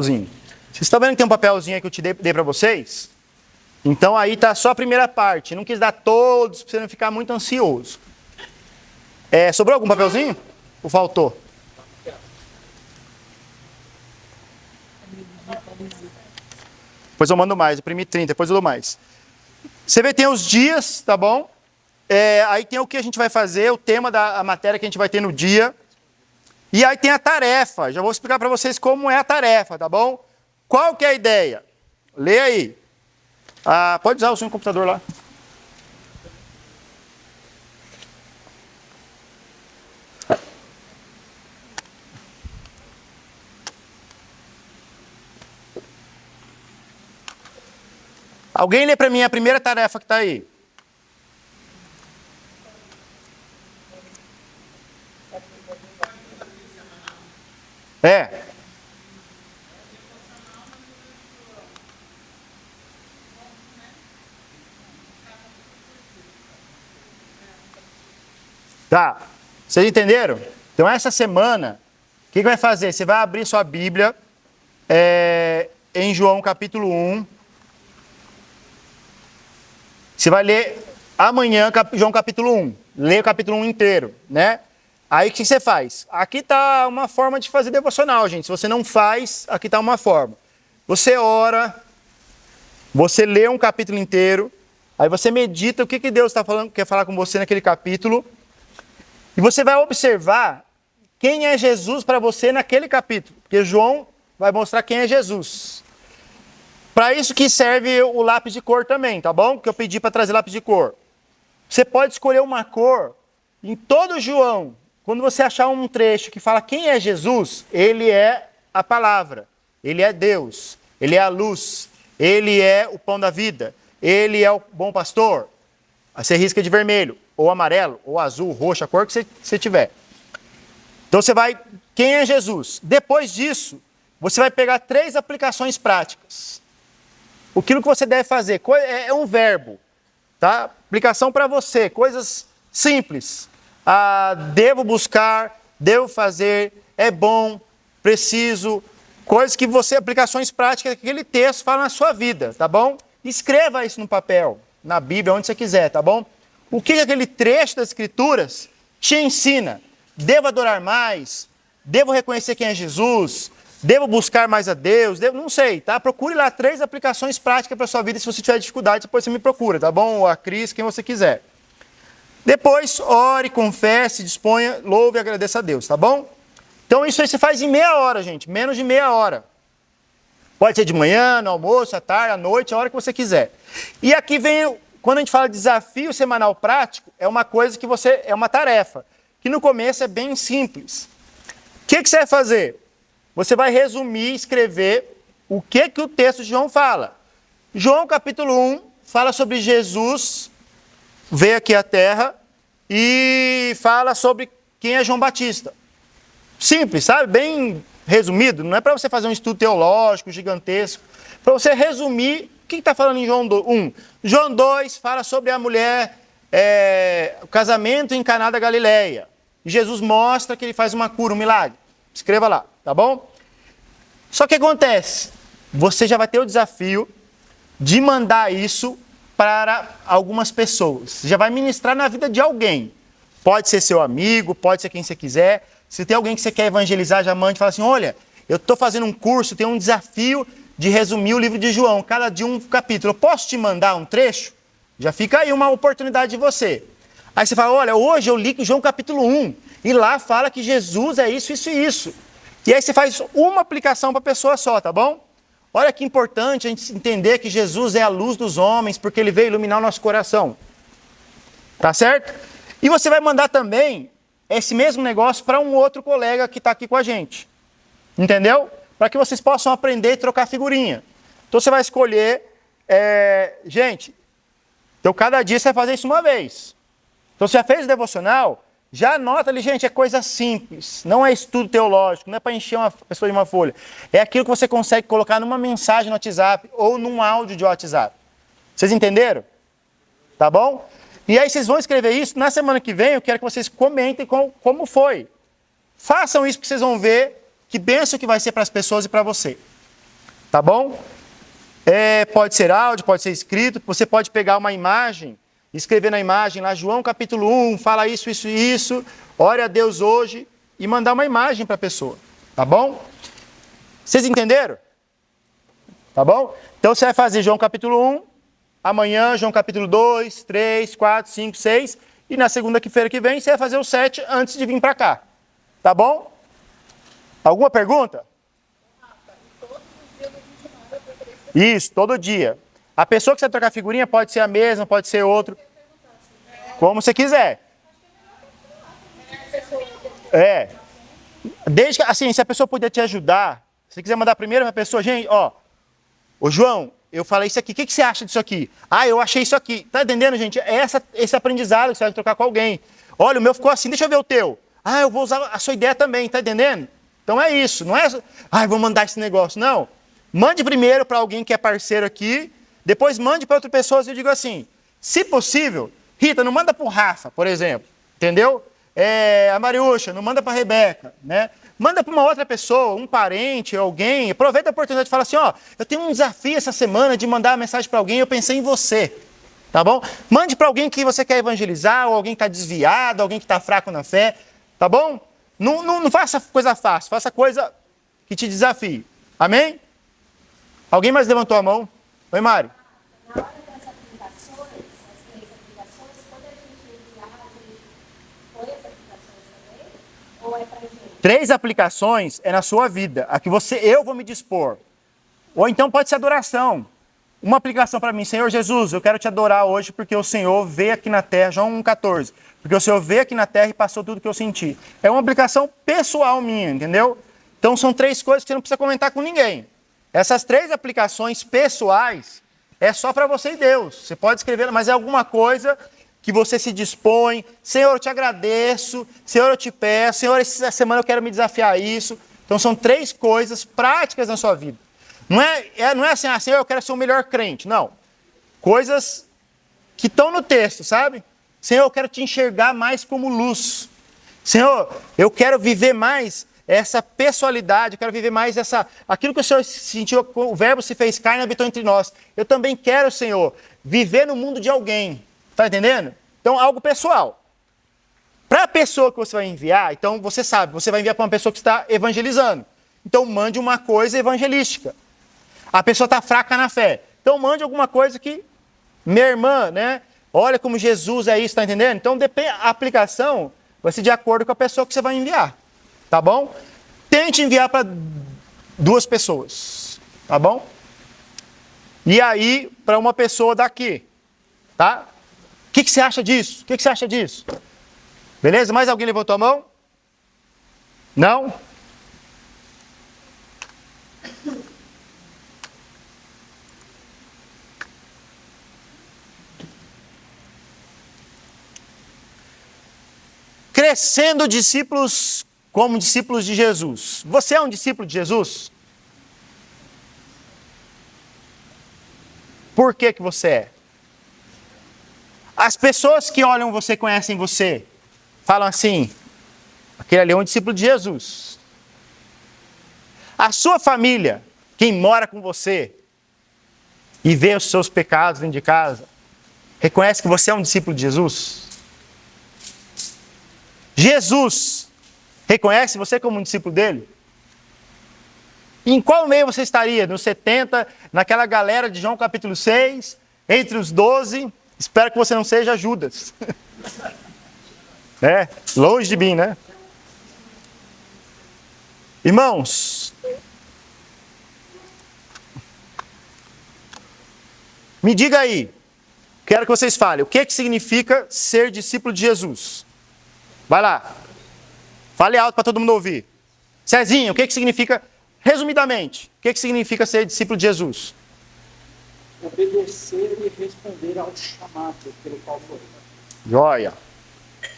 papelzinho. Vocês estão vendo que tem um papelzinho aí que eu dei para vocês? Então aí tá só a primeira parte. Não quis dar todos para você não ficar muito ansioso. Sobrou algum papelzinho? Ou faltou? Depois eu mando mais, eu imprimi 30, depois eu dou mais. Você vê, tem os dias, tá bom? Aí tem o que a gente vai fazer, o tema da matéria que a gente vai ter no dia. E aí tem a tarefa. Já vou explicar para vocês como é a tarefa, tá bom? Qual que é a ideia? Lê aí. Pode usar o seu computador lá. Alguém lê para mim a primeira tarefa que está aí? Tá. Vocês entenderam? Então essa semana, o que vai fazer? Você vai abrir sua Bíblia em João capítulo 1. Você vai ler amanhã João capítulo 1. Lê o capítulo 1 inteiro, né? Aí o que você faz? Aqui está uma forma de fazer devocional, gente. Se você não faz, aqui está uma forma. Você ora, você lê um capítulo inteiro, aí você medita o que Deus está falando, quer falar com você naquele capítulo, e você vai observar quem é Jesus para você naquele capítulo, porque João vai mostrar quem é Jesus. Para isso que serve o lápis de cor também, tá bom? Que eu pedi para trazer lápis de cor. Você pode escolher uma cor em todo João. Quando você achar um trecho que fala quem é Jesus, ele é a palavra, ele é Deus, ele é a luz, ele é o pão da vida, ele é o bom pastor. Aí você risca de vermelho, ou amarelo, ou azul, roxo, a cor que você tiver. Então você vai, quem é Jesus? Depois disso, você vai pegar 3 aplicações práticas. Aquilo que você deve fazer é um verbo, tá? Aplicação para você, coisas simples. Devo buscar, devo fazer, é bom, preciso, coisas que você, aplicações práticas que aquele texto fala na sua vida, tá bom? Escreva isso no papel, na Bíblia, onde você quiser, tá bom? O que aquele trecho das Escrituras te ensina? Devo adorar mais? Devo reconhecer quem é Jesus? Devo buscar mais a Deus? Não sei, tá? Procure lá 3 aplicações práticas para a sua vida. Se você tiver dificuldade, depois você me procura, tá bom? Ou a Cris, quem você quiser. Depois, ore, confesse, disponha, louve e agradeça a Deus, tá bom? Então isso aí você faz em meia hora, gente. Menos de meia hora. Pode ser de manhã, no almoço, à tarde, à noite, a hora que você quiser. E aqui vem, quando a gente fala de desafio semanal prático, é uma coisa que é uma tarefa, que no começo é bem simples. O que você vai fazer? Você vai resumir, escrever o que o texto de João fala. João capítulo 1 fala sobre Jesus veio aqui à Terra e fala sobre quem é João Batista. Simples, sabe? Bem resumido. Não é para você fazer um estudo teológico gigantesco. Para você resumir o que está falando em João 1. João 2 fala sobre a mulher, o casamento em Caná da Galileia. E Jesus mostra que ele faz uma cura, um milagre. Escreva lá, tá bom? Só que acontece, você já vai ter o desafio de mandar isso para algumas pessoas. Você já vai ministrar na vida de alguém. Pode ser seu amigo, pode ser quem você quiser. Se tem alguém que você quer evangelizar, já mande e fala assim, olha, eu estou fazendo um curso, tenho um desafio de resumir o livro de João, cada dia um capítulo. Eu posso te mandar um trecho? Já fica aí uma oportunidade de você. Aí você fala, olha, hoje eu li João capítulo 1, e lá fala que Jesus é isso, isso e isso. E aí você faz uma aplicação para a pessoa só, tá bom? Olha que importante a gente entender que Jesus é a luz dos homens, porque ele veio iluminar o nosso coração. Tá certo? E você vai mandar também esse mesmo negócio para um outro colega que está aqui com a gente. Entendeu? Para que vocês possam aprender e trocar figurinha. Então você vai escolher, gente, então cada dia você vai fazer isso uma vez. Então você já fez o devocional, já anota ali, gente, é coisa simples. Não é estudo teológico, não é para encher uma pessoa de uma folha. É aquilo que você consegue colocar numa mensagem no WhatsApp ou num áudio de WhatsApp. Vocês entenderam? Tá bom? E aí vocês vão escrever isso. Na semana que vem eu quero que vocês comentem como foi. Façam isso que vocês vão ver que bênção que vai ser para as pessoas e para você. Tá bom? Pode ser áudio, pode ser escrito. Você pode pegar uma imagem, escrever na imagem lá, João capítulo 1, fala isso, isso e isso. Ore a Deus hoje e mandar uma imagem para a pessoa. Tá bom? Vocês entenderam? Tá bom? Então você vai fazer João capítulo 1, amanhã João capítulo 2, 3, 4, 5, 6. E na segunda-feira que vem você vai fazer o 7 antes de vir para cá. Tá bom? Alguma pergunta? Isso, todo dia. A pessoa que você vai trocar figurinha pode ser a mesma, pode ser outro. Como você quiser. Desde que, assim, se a pessoa puder te ajudar, se você quiser mandar primeiro para a pessoa, gente, ó, ô João, eu falei isso aqui, o que você acha disso aqui? Ah, eu achei isso aqui. Tá entendendo, gente? É esse aprendizado que você vai trocar com alguém. Olha, o meu ficou assim, deixa eu ver o teu. Ah, eu vou usar a sua ideia também, tá entendendo? Então é isso, não é, vou mandar esse negócio, não. Mande primeiro para alguém que é parceiro aqui, depois mande para outras pessoas e eu digo assim, se possível, Rita, não manda para o Rafa, por exemplo, entendeu? A Mariúcha, não manda para a Rebeca, né? Manda para uma outra pessoa, um parente, alguém, aproveita a oportunidade e fala assim, ó, eu tenho um desafio essa semana de mandar uma mensagem para alguém, eu pensei em você, tá bom? Mande para alguém que você quer evangelizar, ou alguém que está desviado, alguém que está fraco na fé, tá bom? Não faça coisa fácil, faça coisa que te desafie, amém? Alguém mais levantou a mão? Oi, Mari. Na hora das aplicações, as 3 aplicações, quando a gente enviar, a gente põe as aplicações também? Ou é pra gente? 3 aplicações é na sua vida. A que eu vou me dispor. Ou então pode ser adoração. Uma aplicação para mim, Senhor Jesus, eu quero te adorar hoje porque o Senhor veio aqui na terra, João 1,14. Porque o Senhor veio aqui na terra e passou tudo que eu senti. É uma aplicação pessoal minha, entendeu? Então são 3 coisas que você não precisa comentar com ninguém. Essas 3 aplicações pessoais é só para você e Deus. Você pode escrever, mas é alguma coisa que você se dispõe. Senhor, eu te agradeço. Senhor, eu te peço. Senhor, essa semana eu quero me desafiar a isso. Então são 3 coisas práticas na sua vida. Não é assim, Senhor, eu quero ser o melhor crente. Não. Coisas que estão no texto, sabe? Senhor, eu quero te enxergar mais como luz. Senhor, eu quero viver mais essa pessoalidade, eu quero viver mais aquilo que o Senhor sentiu, o verbo se fez carne e habitou entre nós. Eu também quero, Senhor, viver no mundo de alguém. Está entendendo? Então, algo pessoal. Para a pessoa que você vai enviar, então você sabe, você vai enviar para uma pessoa que está evangelizando. Então, mande uma coisa evangelística. A pessoa está fraca na fé. Então, mande alguma coisa que, minha irmã, né? Olha como Jesus é isso, está entendendo? Então, a aplicação vai ser de acordo com a pessoa que você vai enviar. Tá bom? Tente enviar para 2 pessoas. Tá bom? E aí, para uma pessoa daqui. Tá? O que você acha disso? O que você acha disso? Beleza? Mais alguém levantou a mão? Não? Crescendo discípulos como discípulos de Jesus. Você é um discípulo de Jesus? Por que você é? As pessoas que olham você, conhecem você, falam assim, aquele ali é um discípulo de Jesus. A sua família, quem mora com você e vê os seus pecados dentro de casa, reconhece que você é um discípulo de Jesus? Jesus reconhece você como um discípulo dele? Em qual meio você estaria? Nos 70, naquela galera de João capítulo 6, entre os 12, espero que você não seja Judas. Longe de mim, né? Irmãos, me diga aí, quero que vocês falem, o que significa ser discípulo de Jesus? Vai lá. Fale alto para todo mundo ouvir. Cezinho, o que significa, resumidamente, o que significa ser discípulo de Jesus? Obedecer e responder ao chamado pelo qual foi. Joia.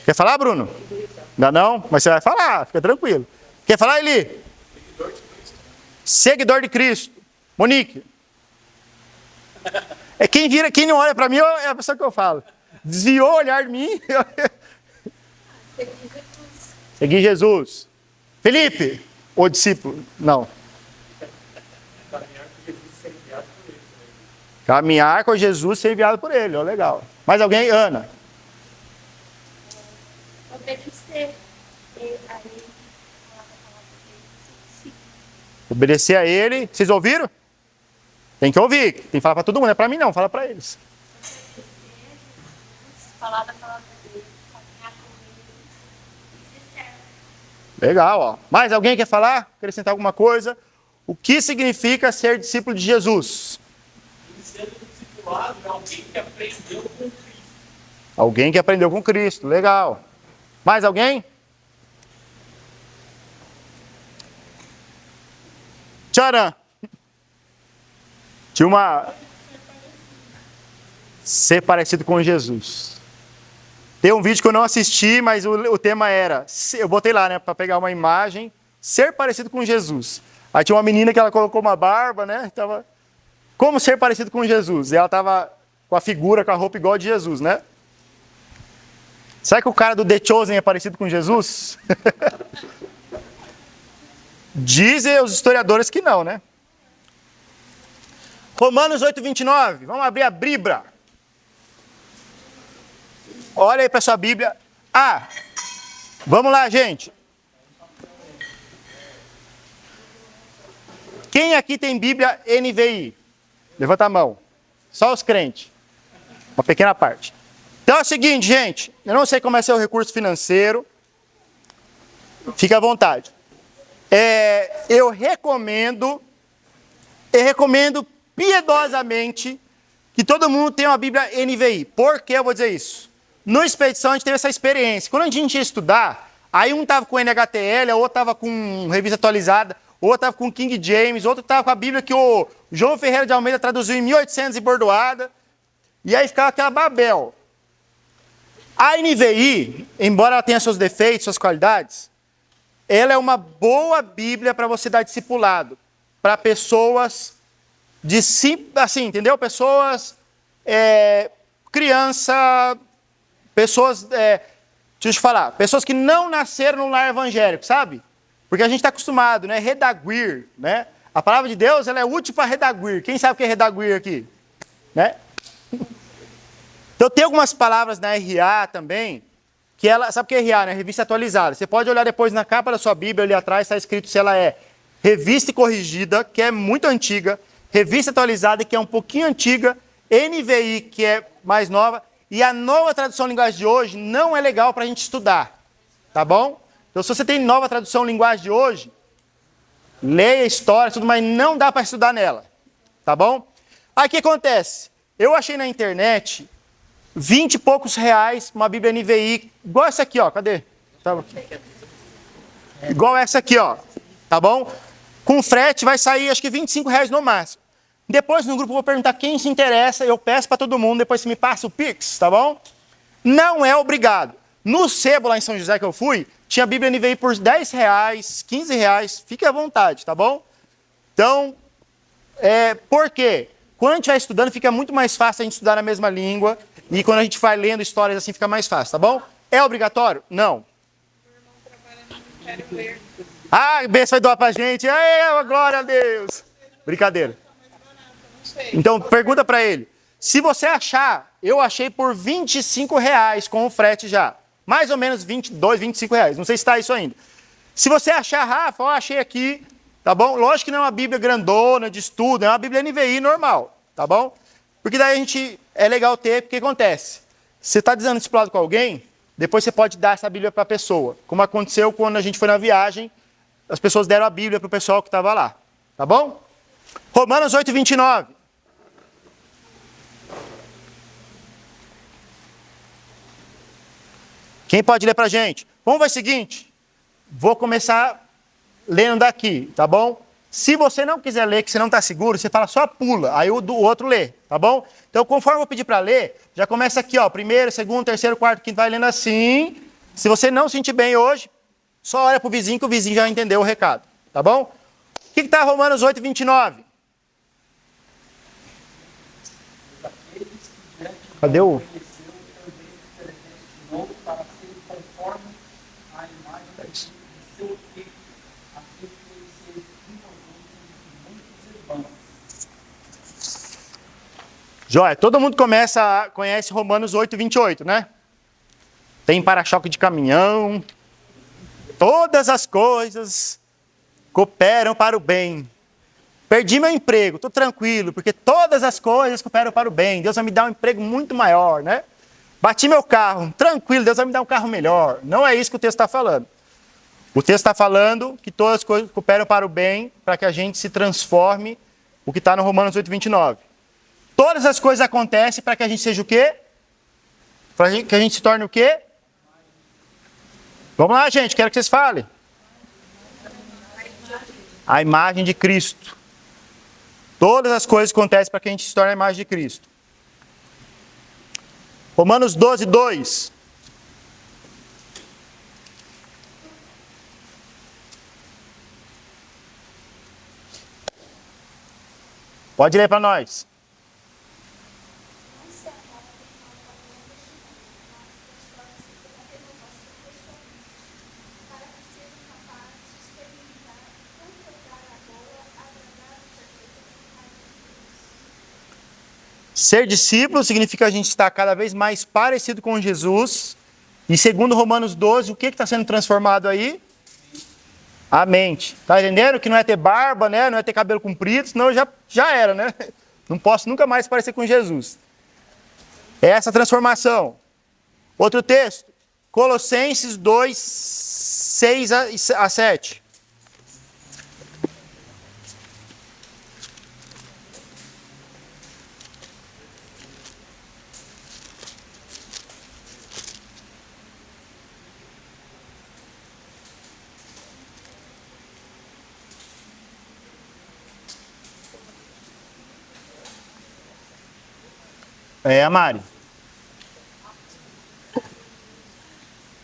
Quer falar, Bruno? Ainda não? Mas você vai falar, fica tranquilo. Quer falar, Eli? Seguidor de Cristo. Seguidor de Cristo. Monique. Quem não olha para mim é a pessoa que eu falo. Desviou o olhar de mim. Seguir Jesus. Felipe, o discípulo. Não. Caminhar com Jesus, ser enviado por ele, ó, legal. Mais alguém? Ana. Obedecer a ele, Obedecer a ele. Vocês ouviram? Tem que ouvir. Tem que falar para todo mundo. Não é para mim não, fala para eles. falar da palavra dele, caminhar com ele e ser servo. Legal, ó. Mais alguém quer falar? Acrescentar alguma coisa? O que significa ser discípulo de Jesus? Sendo discipulado é alguém que aprendeu com Cristo. Alguém que aprendeu com Cristo. Legal. Mais alguém? Tcharam! Tinha uma... Ser parecido com Jesus. Tem um vídeo que eu não assisti, mas o tema era... Eu botei lá, né, para pegar uma imagem. Ser parecido com Jesus. Aí tinha uma menina que ela colocou uma barba, né? Tava... Como ser parecido com Jesus? E ela estava com a figura, com a roupa igual a de Jesus, né? Será que o cara do The Chosen é parecido com Jesus? Dizem os historiadores que não, né? Romanos 8:29. Vamos abrir a Bíblia. Olha aí para sua Bíblia. Ah, vamos lá, gente. Quem aqui tem Bíblia NVI? Levanta a mão. Só os crentes. Uma pequena parte. Então é o seguinte, gente. Eu não sei como é seu recurso financeiro. Fique à vontade. Eu recomendo piedosamente que todo mundo tenha uma Bíblia NVI. Por que eu vou dizer isso? No Expedição a gente teve essa experiência. Quando a gente ia estudar, aí um estava com NHTL, outro estava com revista atualizada, outro estava com King James, outro estava com a Bíblia que o João Ferreira de Almeida traduziu em 1800 e bordoada. E aí ficava aquela Babel. A NVI, embora ela tenha seus defeitos, suas qualidades, ela é uma boa Bíblia para você dar discipulado. Para pessoas assim, entendeu? Pessoas, criança, pessoas, deixa eu te falar, pessoas que não nasceram no lar evangélico, sabe? Porque a gente está acostumado, né? Redaguir, né? A palavra de Deus, ela é útil para redaguir. Quem sabe o que é redaguir aqui? Né? Então tem algumas palavras na RA também, que ela, sabe o que é RA, né? Revista atualizada. Você pode olhar depois na capa da sua Bíblia, ali atrás está escrito se ela é revista e corrigida, que é muito antiga, revista atualizada, que é um pouquinho antiga, NVI, que é mais nova, e a nova tradução linguagem de hoje não é legal para a gente estudar, tá bom? Então se você tem nova tradução linguagem de hoje, leia a história, tudo, mas não dá para estudar nela, tá bom? Aí o que acontece? Eu achei na internet 20 e poucos reais uma Bíblia NVI, igual essa aqui, ó, cadê? Tá. Igual essa aqui, ó, tá bom? Com frete vai sair acho que 25 reais no máximo. Depois no grupo eu vou perguntar quem se interessa, eu peço para todo mundo, depois você me passa o Pix, tá bom? Não é obrigado. No sebo lá em São José que eu fui, tinha a Bíblia NVI por 10 reais, 15 reais, fique à vontade, tá bom? Então, por quê? Quando a gente vai estudando, fica muito mais fácil a gente estudar na mesma língua, e quando a gente vai lendo histórias assim, fica mais fácil, tá bom? É obrigatório? Não. Ah, bênção vai doar pra gente. Glória a Deus. Brincadeira. Então, pergunta pra ele. Se você achar, eu achei por 25 reais com o frete já. Mais ou menos 22, 25 reais. Não sei se está isso ainda. Se você achar, Rafa, eu achei aqui, tá bom? Lógico que não é uma Bíblia grandona, de estudo, é uma Bíblia NVI normal, tá bom? Porque daí a gente, é legal ter, porque acontece. Você está dizendo discipulado com alguém, depois você pode dar essa Bíblia para a pessoa. Como aconteceu quando a gente foi na viagem, as pessoas deram a Bíblia para o pessoal que estava lá. Tá bom? Romanos 8:29. Quem pode ler para a gente? Vamos fazer o seguinte. Vou começar lendo daqui, tá bom? Se você não quiser ler, que você não está seguro, você fala só pula, aí o outro lê, tá bom? Então, conforme eu vou pedir para ler, já começa aqui, ó, primeiro, segundo, terceiro, quarto, quinto, vai lendo assim. Se você não se sentir bem hoje, só olha para o vizinho, que o vizinho já entendeu o recado, tá bom? O que está Romanos 8:29? Cadê o... Joia, todo mundo conhece Romanos 8, 28, né? Tem para-choque de caminhão. Todas as coisas cooperam para o bem. Perdi meu emprego, estou tranquilo, porque todas as coisas cooperam para o bem. Deus vai me dar um emprego muito maior, né? Bati meu carro, tranquilo, Deus vai me dar um carro melhor. Não é isso que o texto está falando. O texto está falando que todas as coisas cooperam para o bem, para que a gente se transforme, o que está no Romanos 8, 29. Todas as coisas acontecem para que a gente seja o quê? Para que a gente se torne o quê? Vamos lá, gente, quero que vocês falem. A imagem de Cristo. Todas as coisas acontecem para que a gente se torne a imagem de Cristo. Romanos 12, 2. Pode ler para nós. Não se acaba para que sejam capazes de experimentar quanto é a boa, agradável e perfeita vontade de Deus. Ser discípulo significa a gente estar cada vez mais parecido com Jesus. E segundo Romanos 12, o que está sendo transformado aí? A mente. Tá entendendo? Que não é ter barba, né? Não é ter cabelo comprido, senão já era, né? Não posso nunca mais parecer com Jesus. É essa transformação. Outro texto. Colossenses 2, 6 a 7. Mari.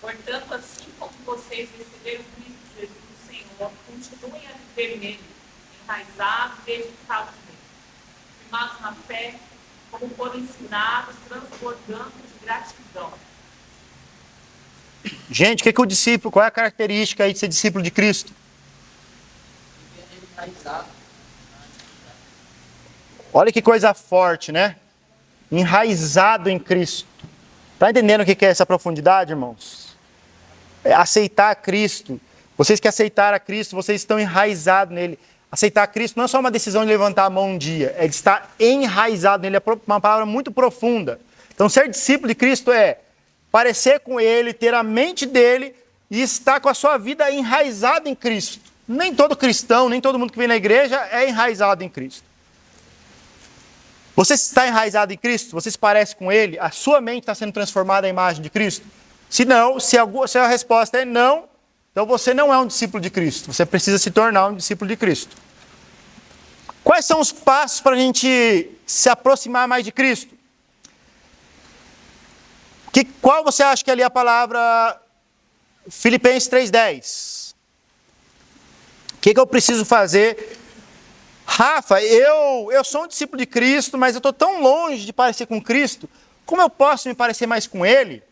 Portanto, assim como vocês receberam Cristo Jesus do Senhor, continuem a viver nele, enraizados e edificados nele, firmados na fé, como foram ensinados, transbordando de gratidão. Gente, o que o discípulo, qual é a característica aí de ser discípulo de Cristo? Olha que coisa forte, né? Enraizado em Cristo. Está entendendo o que é essa profundidade, irmãos? É aceitar Cristo. Vocês que aceitaram a Cristo, vocês estão enraizados nele. Aceitar Cristo não é só uma decisão de levantar a mão um dia, é de estar enraizado nele. É uma palavra muito profunda. Então, ser discípulo de Cristo é parecer com ele, ter a mente dele e estar com a sua vida enraizada em Cristo. Nem todo cristão, nem todo mundo que vem na igreja é enraizado em Cristo. Você está enraizado em Cristo? Você se parece com Ele? A sua mente está sendo transformada à imagem de Cristo? Se não, se a resposta é não, então você não é um discípulo de Cristo. Você precisa se tornar um discípulo de Cristo. Quais são os passos para a gente se aproximar mais de Cristo? Qual você acha que é ali a palavra Filipenses 3,10? O que eu preciso fazer? Rafa, eu sou um discípulo de Cristo, mas eu estou tão longe de parecer com Cristo. Como eu posso me parecer mais com Ele?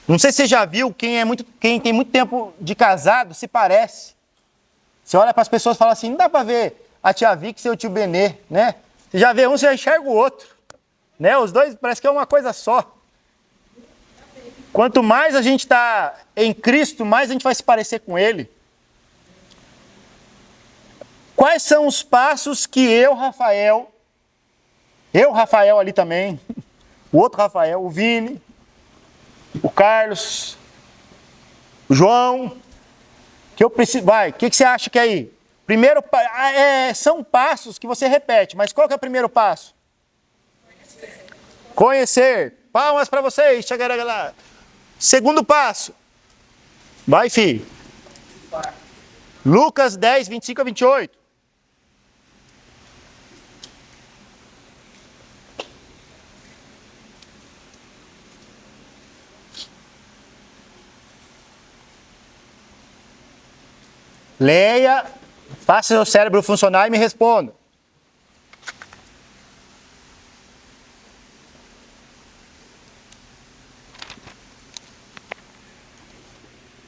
Não sei se você já viu, quem tem muito tempo de casado se parece. Você olha para as pessoas e fala assim, não dá para ver a tia Vicky e seu tio Benê, né? Você já vê um, você já enxerga o outro. Né? Os dois parece que é uma coisa só. Quanto mais a gente está em Cristo, mais a gente vai se parecer com Ele. Quais são os passos que eu, Rafael ali também, o outro Rafael, o Vini, o Carlos, o João, que eu preciso... o que você acha que é aí? Primeiro, são passos que você repete, mas qual que é o primeiro passo? Conhecer. Palmas para vocês. Lá. Segundo passo. Vai, filho. Lucas 10, 25 a 28. Leia, faça seu cérebro funcionar e me responda.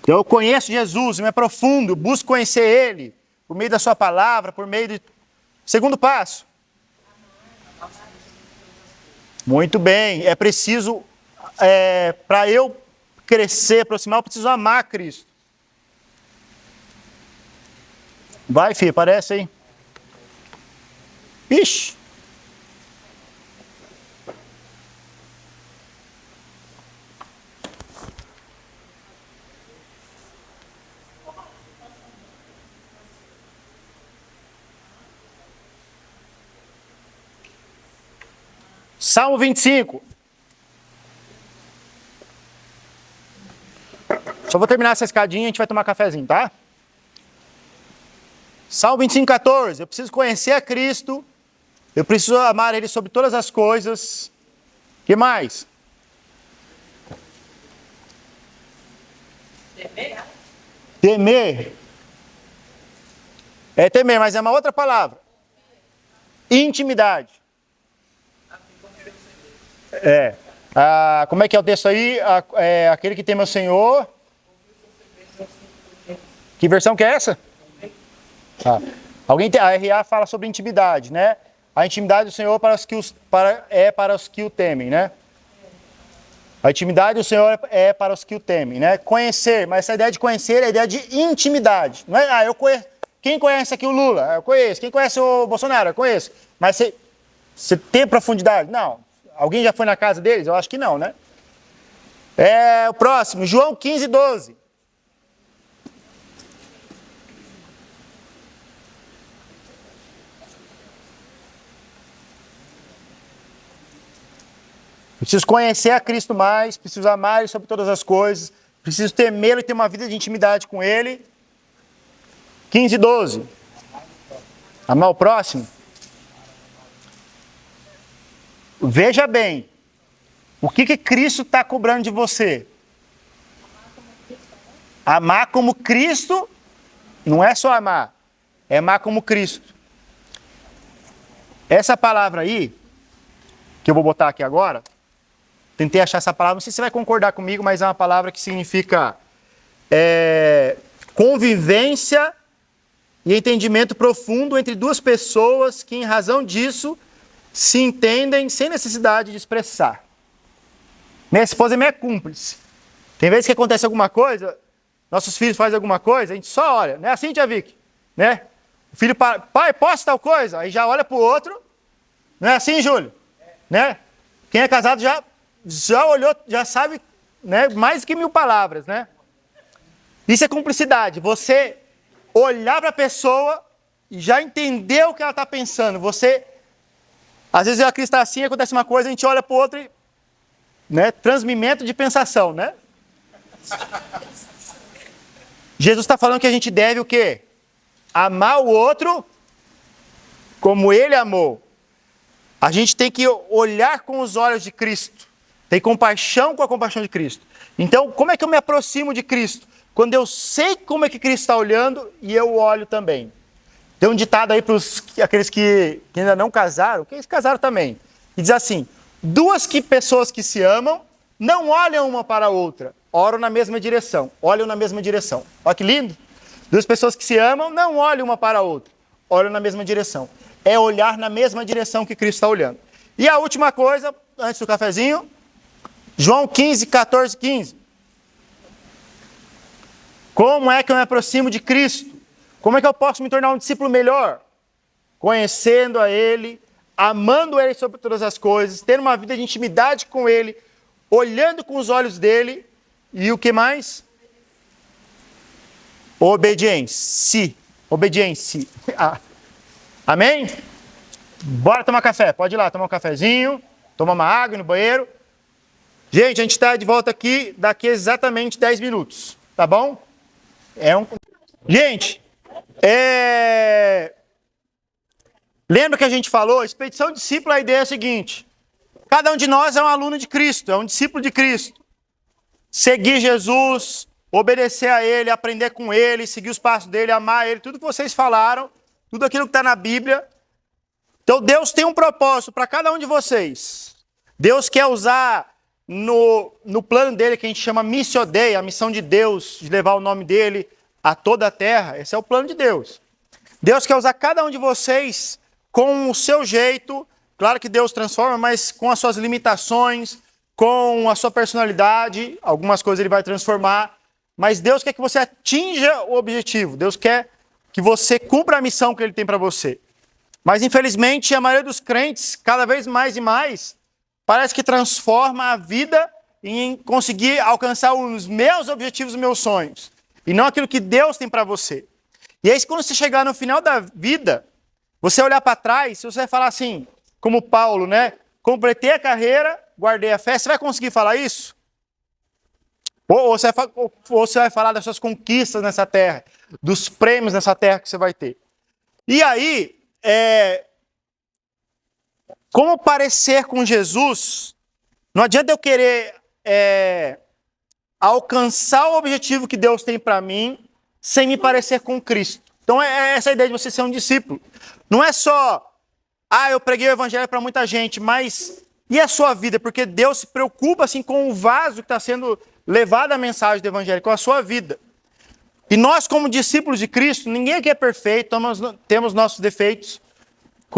Eu conheço Jesus, me aprofundo, busco conhecer Ele, por meio da sua palavra, por meio de... Segundo passo, Muito bem. É preciso, para eu crescer, aproximar, eu preciso amar Cristo. Vai, filho, aparece aí. Ixi. Salmo 25. Só vou terminar essa escadinha e a gente vai tomar cafezinho, tá? Salmo 25, 14. Eu preciso conhecer a Cristo. Eu preciso amar Ele sobre todas as coisas. O que mais? Temer? Temer. É temer, mas é uma outra palavra. Intimidade. Como é que é o texto aí? Aquele que teme ao Senhor. Que versão que é essa? A RA fala sobre intimidade, né? A intimidade do Senhor para os que o temem, né? A intimidade do Senhor é para os que o temem, né? Conhecer, mas essa ideia de conhecer é a ideia de intimidade. Não é, eu conheço. Quem conhece aqui o Lula? Eu conheço. Quem conhece o Bolsonaro? Eu conheço. Mas você tem profundidade? Não. Alguém já foi na casa deles? Eu acho que não, né? O próximo, João 15, 12. Preciso conhecer a Cristo mais, preciso amar Ele sobre todas as coisas, preciso temê-lo e ter uma vida de intimidade com Ele. 15, 12. Amar o próximo. Veja bem, o que Cristo está cobrando de você? Amar como Cristo, não é só amar, é amar como Cristo. Essa palavra aí, que eu vou botar aqui agora, tentei achar essa palavra, não sei se você vai concordar comigo, mas é uma palavra que significa convivência e entendimento profundo entre duas pessoas que, em razão disso, se entendem sem necessidade de expressar. Minha esposa é minha cúmplice. Tem vezes que acontece alguma coisa, nossos filhos fazem alguma coisa, a gente só olha. Não é assim, tia Vicky? Né? O filho, pai, posso tal coisa? Aí já olha para o outro. Não é assim, Júlio? Né? Quem é casado já olhou, já sabe, né, mais do que 1000 palavras, né? Isso é cumplicidade. Você olhar para a pessoa e já entender o que ela está pensando. Às vezes a Cris está assim, acontece uma coisa, a gente olha para o outro e, né, transmimento de pensação, né? Jesus está falando que a gente deve o quê? Amar o outro como Ele amou. A gente tem que olhar com os olhos de Cristo. Ter compaixão com a compaixão de Cristo. Então, como é que eu me aproximo de Cristo? Quando eu sei como é que Cristo está olhando e eu olho também. Tem um ditado aí para aqueles que ainda não casaram, que eles casaram também. E diz assim, pessoas que se amam não olham uma para a outra, olham na mesma direção. Olha que lindo. 2 pessoas que se amam não olham uma para a outra, olham na mesma direção. É olhar na mesma direção que Cristo está olhando. E a última coisa, antes do cafezinho, João 15, 14, 15. Como é que eu me aproximo de Cristo? Como é que eu posso me tornar um discípulo melhor? Conhecendo a Ele, amando Ele sobre todas as coisas, tendo uma vida de intimidade com Ele, olhando com os olhos dEle, e o que mais? Obediência. Amém? Bora tomar café. Pode ir lá tomar um cafezinho, tomar uma água no banheiro. Gente, a gente está de volta aqui daqui exatamente 10 minutos. Tá bom? Gente, lembra que a gente falou? Expedição discípula, a ideia é a seguinte. Cada um de nós é um aluno de Cristo, é um discípulo de Cristo. Seguir Jesus, obedecer a Ele, aprender com Ele, seguir os passos dEle, amar Ele, tudo que vocês falaram, tudo aquilo que está na Bíblia. Então Deus tem um propósito para cada um de vocês. Deus quer usar no plano dEle, que a gente chama Missio Dei, a missão de Deus, de levar o nome dEle a toda a terra. Esse é o plano de Deus. Deus quer usar cada um de vocês com o seu jeito, Claro que Deus transforma, mas com as suas limitações, com a sua personalidade, algumas coisas ele vai transformar. Mas Deus quer que você atinja o objetivo. Deus quer que você cumpra a missão que ele tem para você. Mas, infelizmente, a maioria dos crentes, cada vez mais e mais, parece que transforma a vida em conseguir alcançar os meus objetivos, os meus sonhos. E não aquilo que Deus tem para você. E aí, quando você chegar no final da vida, você olhar para trás, você vai falar assim, como Paulo, né? Completei a carreira, guardei a fé. Você vai conseguir falar isso? Ou você vai falar das suas conquistas nessa terra, dos prêmios nessa terra que você vai ter. E aí, como parecer com Jesus, não adianta eu querer alcançar o objetivo que Deus tem para mim sem me parecer com Cristo. Então é essa a ideia de você ser um discípulo. Não é só, eu preguei o evangelho para muita gente, mas e a sua vida? Porque Deus se preocupa assim com o vaso que está sendo levado a mensagem do evangelho, com a sua vida. E nós, como discípulos de Cristo, ninguém aqui é perfeito, temos nossos defeitos. 1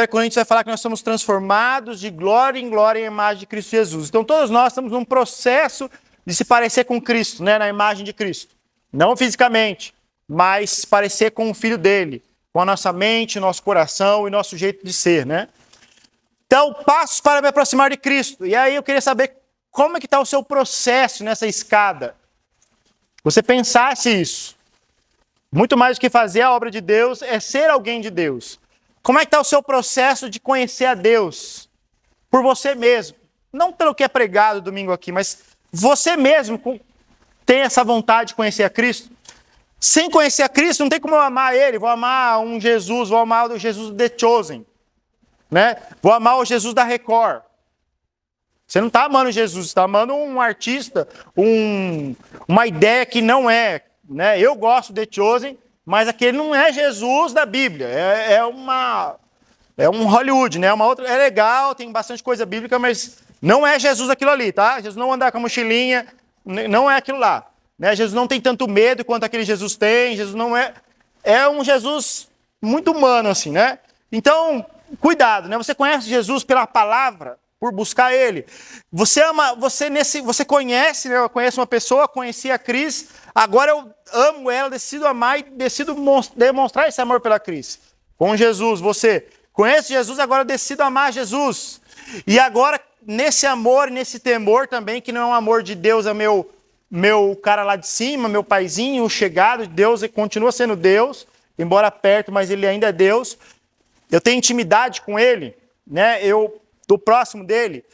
Coríntios vai falar que nós somos transformados de glória em glória em imagem de Cristo Jesus. Então todos nós estamos num processo de se parecer com Cristo, né, na imagem de Cristo. Não fisicamente, mas se parecer com o Filho dele, com a nossa mente, nosso coração e nosso jeito de ser, né? Então, passos para me aproximar de Cristo. E aí eu queria saber como é que está o seu processo nessa escada. Você pensasse isso. Muito mais do que fazer a obra de Deus é ser alguém de Deus. Como é que está o seu processo de conhecer a Deus? Por você mesmo. Não pelo que é pregado domingo aqui, mas você mesmo tem essa vontade de conhecer a Cristo? Sem conhecer a Cristo, não tem como eu amar Ele. Vou amar um Jesus, vou amar o Jesus The Chosen. Né? Vou amar o Jesus da Record. Você não está amando Jesus, você está amando um artista, uma ideia que não é. Né? Eu gosto de The Chosen, mas aquele não é Jesus da Bíblia. É um Hollywood, né? É legal, tem bastante coisa bíblica, mas não é Jesus aquilo ali, tá? Jesus não anda com a mochilinha, não é aquilo lá. Né? Jesus não tem tanto medo quanto aquele Jesus tem. Jesus não é... É um Jesus muito humano, assim, né? Então, cuidado, né? Você conhece Jesus pela palavra, por buscar Ele. Você conhece, né? Eu conheço uma pessoa, conheci a Cris, agora eu amo ela, decido amar e decido demonstrar esse amor pela Cris. Com Jesus, você conhece Jesus, agora eu decido amar Jesus. E agora, nesse amor, nesse temor também, que não é um amor de Deus, é meu cara lá de cima, meu paizinho, o chegado, Deus continua sendo Deus, embora perto, mas Ele ainda é Deus. Eu tenho intimidade com Ele, né? Eu estou próximo dEle.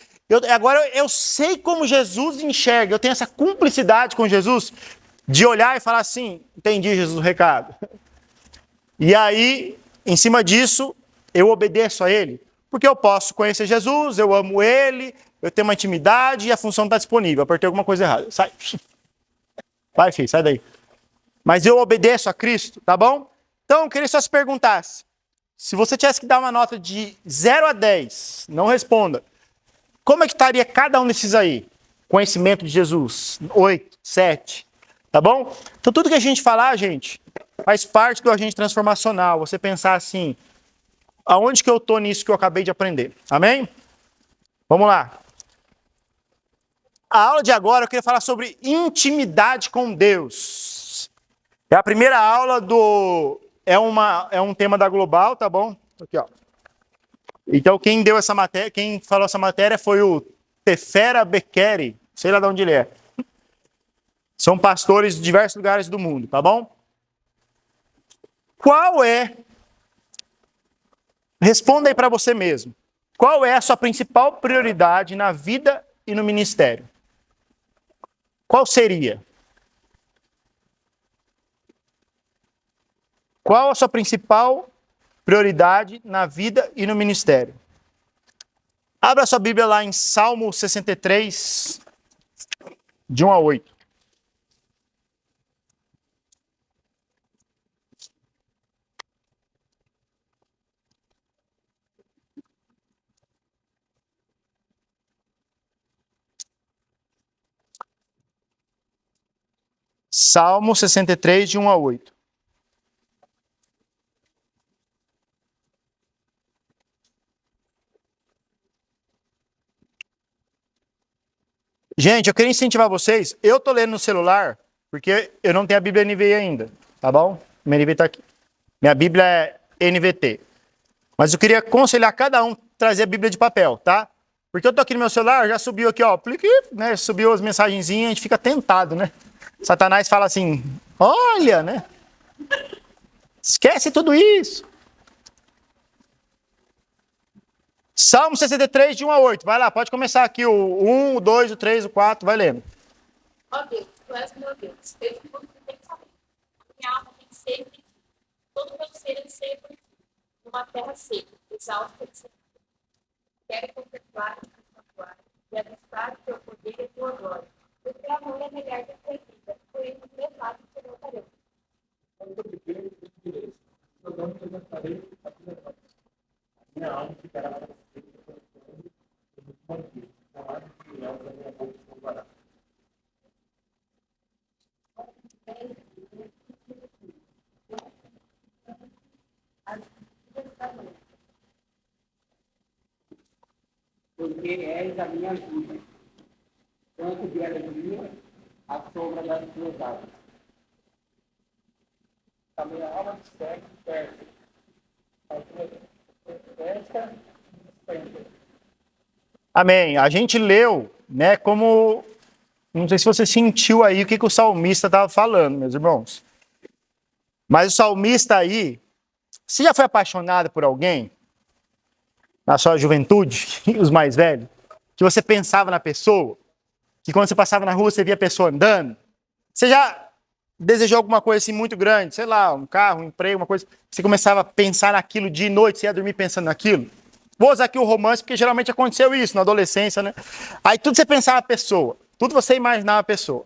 Agora eu sei como Jesus enxerga, eu tenho essa cumplicidade com Jesus, de olhar e falar assim, entendi, Jesus, o recado. E aí, em cima disso, eu obedeço a Ele. Porque eu posso conhecer Jesus, eu amo Ele, eu tenho uma intimidade e a função está disponível. Apertei alguma coisa errada. Sai. Vai, filho, sai daí. Mas eu obedeço a Cristo, tá bom? Então, eu queria só se perguntasse. Se você tivesse que dar uma nota de 0 a 10, não responda. Como é que estaria cada um desses aí? Conhecimento de Jesus, 8, 7, tá bom? Então tudo que a gente falar, gente, faz parte do agente transformacional. Você pensar assim, aonde que eu estou nisso que eu acabei de aprender? Amém? Vamos lá. A aula de agora eu queria falar sobre intimidade com Deus. É a primeira aula é um tema da Global, tá bom? Aqui, ó. Então, quem deu essa matéria, quem falou essa matéria foi o Tefera Bekeri, sei lá de onde ele é. São pastores de diversos lugares do mundo, tá bom? Responda aí para você mesmo. Qual é a sua principal prioridade na vida e no ministério? Qual seria? Qual a sua principal prioridade na vida e no ministério? Abra sua Bíblia lá em Salmo 63, de 1 a 8. Salmo 63, de 1 a 8. Gente, eu queria incentivar vocês. Eu tô lendo no celular, porque eu não tenho a Bíblia NVI ainda, tá bom? Minha NVI tá aqui. Minha Bíblia é NVT. Mas eu queria aconselhar cada um a trazer a Bíblia de papel, tá? Porque eu tô aqui no meu celular, já subiu aqui, ó, plique, né? Subiu as mensagenzinhas, a gente fica tentado, né? Satanás fala assim, olha, né? Esquece tudo isso. Salmo 63, de 1 a 8. Vai lá, pode começar aqui o 1, o 2, o 3, o 4, vai lendo. Ó Deus, tu és meu Deus, desde quando tu tem saber. Minha alma tem sede de ti. Todo o meu ser anseia por ti. Numa terra seca, exausta de sede. Quero contemplar o teu santuário e avistar o teu poder e a tua glória. O teu amor é melhor do que a vida, por isso levado o teu tarefa. Porque és a minha ajuda. Tanto de alegria, a sombra das tuas asas. A minha alma te segue perto. A tua festa dispensa. Amém. A gente leu, né, como... Não sei se você sentiu aí o que o salmista estava falando, meus irmãos. Mas o salmista aí... Você já foi apaixonado por alguém? Na sua juventude, os mais velhos? Que você pensava na pessoa? Que quando você passava na rua, você via a pessoa andando? Você já desejou alguma coisa assim muito grande? Sei lá, um carro, um emprego, uma coisa... Você começava a pensar naquilo dia e noite, você ia dormir pensando naquilo? Vou usar aqui o romance, porque geralmente aconteceu isso na adolescência, né? Aí tudo você pensava na pessoa. Tudo você imaginava a pessoa.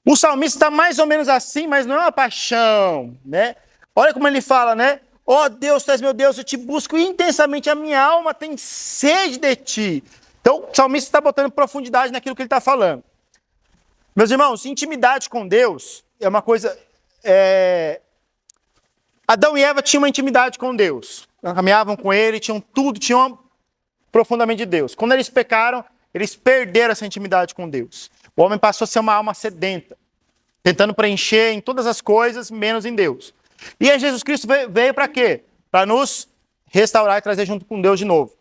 O salmista está mais ou menos assim, mas não é uma paixão, né? Olha como ele fala, né? Ó Deus, tu és meu Deus, eu te busco intensamente, a minha alma tem sede de ti. Então, o salmista está botando profundidade naquilo que ele está falando. Meus irmãos, intimidade com Deus é uma coisa... Adão e Eva tinham uma intimidade com Deus. Caminhavam com ele, tinham tudo, tinham profundamente de Deus. Quando eles pecaram, eles perderam essa intimidade com Deus. O homem passou a ser uma alma sedenta, tentando preencher em todas as coisas, menos em Deus. E aí Jesus Cristo veio para quê? Para nos restaurar e trazer junto com Deus de novo.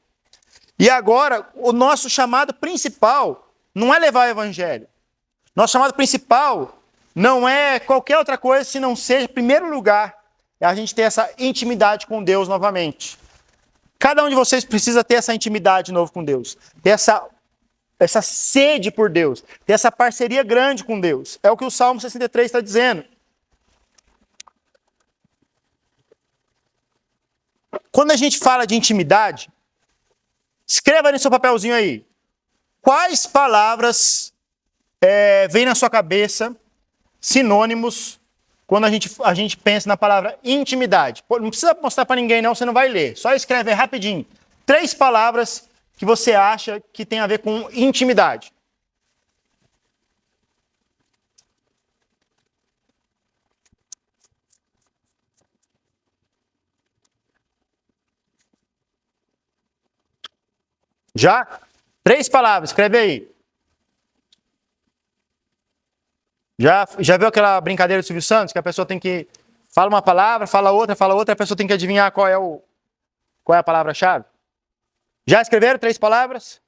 E agora, o nosso chamado principal não é levar o evangelho. Nosso chamado principal não é qualquer outra coisa, se não seja, em primeiro lugar, é a gente ter essa intimidade com Deus novamente. Cada um de vocês precisa ter essa intimidade de novo com Deus. Ter essa sede por Deus. Ter essa parceria grande com Deus. É o que o Salmo 63 está dizendo. Quando a gente fala de intimidade, escreva no seu papelzinho aí. Quais palavras vêm na sua cabeça, sinônimos, quando a gente pensa na palavra intimidade? Não precisa mostrar para ninguém não, você não vai ler. Só escreve aí rapidinho. 3 palavras que você acha que tem a ver com intimidade. Já? 3 palavras, escreve aí. Já viu aquela brincadeira do Silvio Santos, que a pessoa tem que... Fala uma palavra, fala outra, a pessoa tem que adivinhar qual é a palavra-chave? Já escreveram 3 palavras?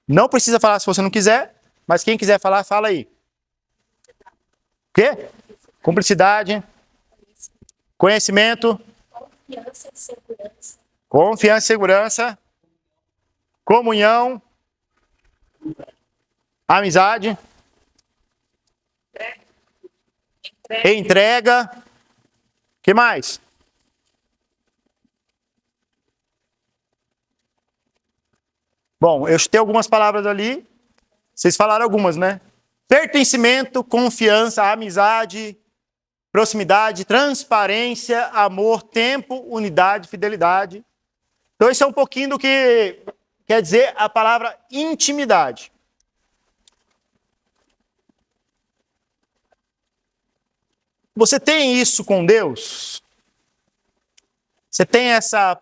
Não precisa falar se você não quiser, mas quem quiser falar, fala aí. O quê? Cumplicidade. Conhecimento. Confiança e segurança. Confiança e segurança. Comunhão. Amizade. Entrega. O que mais? Bom, eu chutei algumas palavras ali. Vocês falaram algumas, né? Pertencimento, confiança, amizade, proximidade, transparência, amor, tempo, unidade, fidelidade. Então, esse é um pouquinho do que quer dizer a palavra intimidade. Você tem isso com Deus? Você tem essa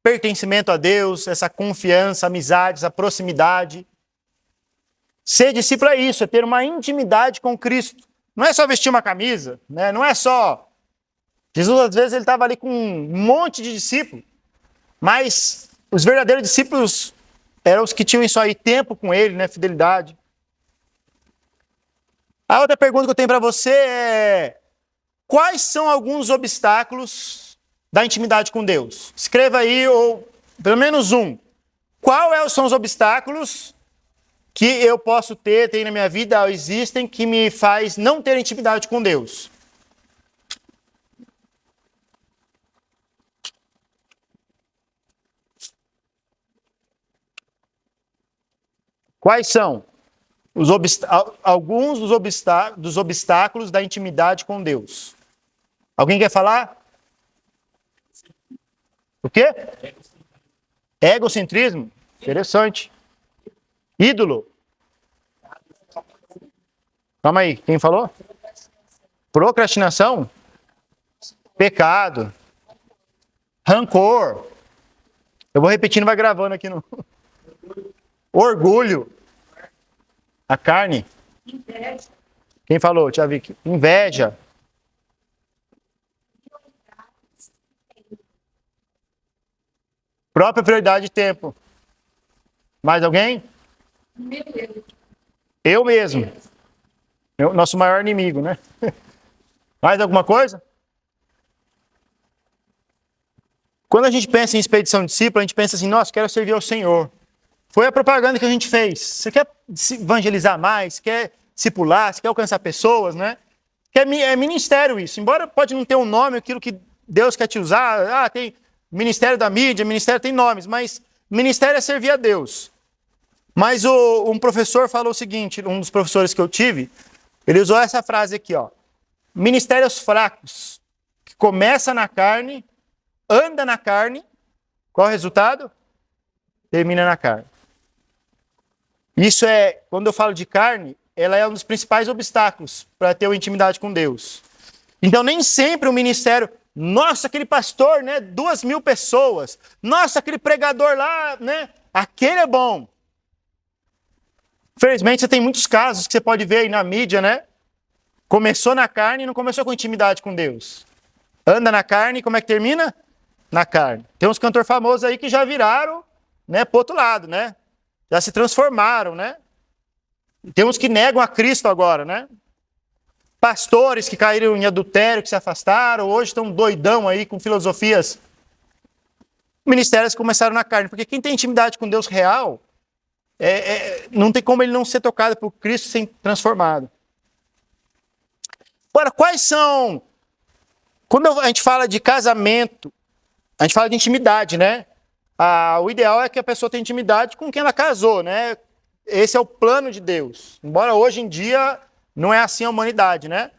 pertencimento a Deus, essa confiança, amizade, essa proximidade. Ser discípulo é isso, é ter uma intimidade com Cristo. Não é só vestir uma camisa, né? Não é só... Jesus, às vezes, ele estava ali com um monte de discípulos, mas os verdadeiros discípulos eram os que tinham isso aí, tempo com ele, né? Fidelidade. A outra pergunta que eu tenho para você é: quais são alguns obstáculos da intimidade com Deus? Escreva aí, ou pelo menos um. Quais são os obstáculos que eu posso ter, tem na minha vida, ou existem, que me faz não ter intimidade com Deus? Quais são alguns dos obstáculos da intimidade com Deus? Alguém quer falar? O quê? Egocentrismo? Interessante. Ídolo? Calma aí, quem falou? Procrastinação? Pecado? Rancor? Eu vou repetindo, vai gravando aqui no... Orgulho? A carne? Inveja. Quem falou? Deixa eu ver aqui. Inveja? Própria prioridade de tempo. Mais alguém? Meu eu. Eu mesmo. Nosso maior inimigo, né? Mais alguma coisa? Quando a gente pensa em expedição discípula, a gente pensa assim: nossa, quero servir ao Senhor. Foi a propaganda que a gente fez. Você quer evangelizar mais? Quer discipular? Você quer alcançar pessoas, né? É ministério isso. Embora pode não ter um nome, aquilo que Deus quer te usar. Ah, tem ministério da mídia, ministério tem nomes, mas ministério é servir a Deus. Mas um professor falou o seguinte, um dos professores que eu tive, ele usou essa frase aqui, ó: ministérios fracos, que começa na carne, anda na carne, qual é o resultado? Termina na carne. Isso é, quando eu falo de carne, ela é um dos principais obstáculos para ter uma intimidade com Deus. Então nem sempre o ministério, nossa, aquele pastor, né, 2.000 pessoas, nossa, aquele pregador lá, né, aquele é bom. Infelizmente, você tem muitos casos que você pode ver aí na mídia, né? Começou na carne e não começou com intimidade com Deus. Anda na carne e como é que termina? Na carne. Tem uns cantores famosos aí que já viraram, né, pro outro lado, né? Já se transformaram, né? Tem uns que negam a Cristo agora, né? Pastores que caíram em adultério, que se afastaram, hoje estão doidão aí com filosofias. Ministérios que começaram na carne, porque quem tem intimidade com Deus real, não tem como ele não ser tocado por Cristo sem transformado. Agora, quais são... Quando a gente fala de casamento, a gente fala de intimidade, né? O ideal é que a pessoa tenha intimidade com quem ela casou, né? Esse é o plano de Deus. Embora hoje em dia não é assim a humanidade, né?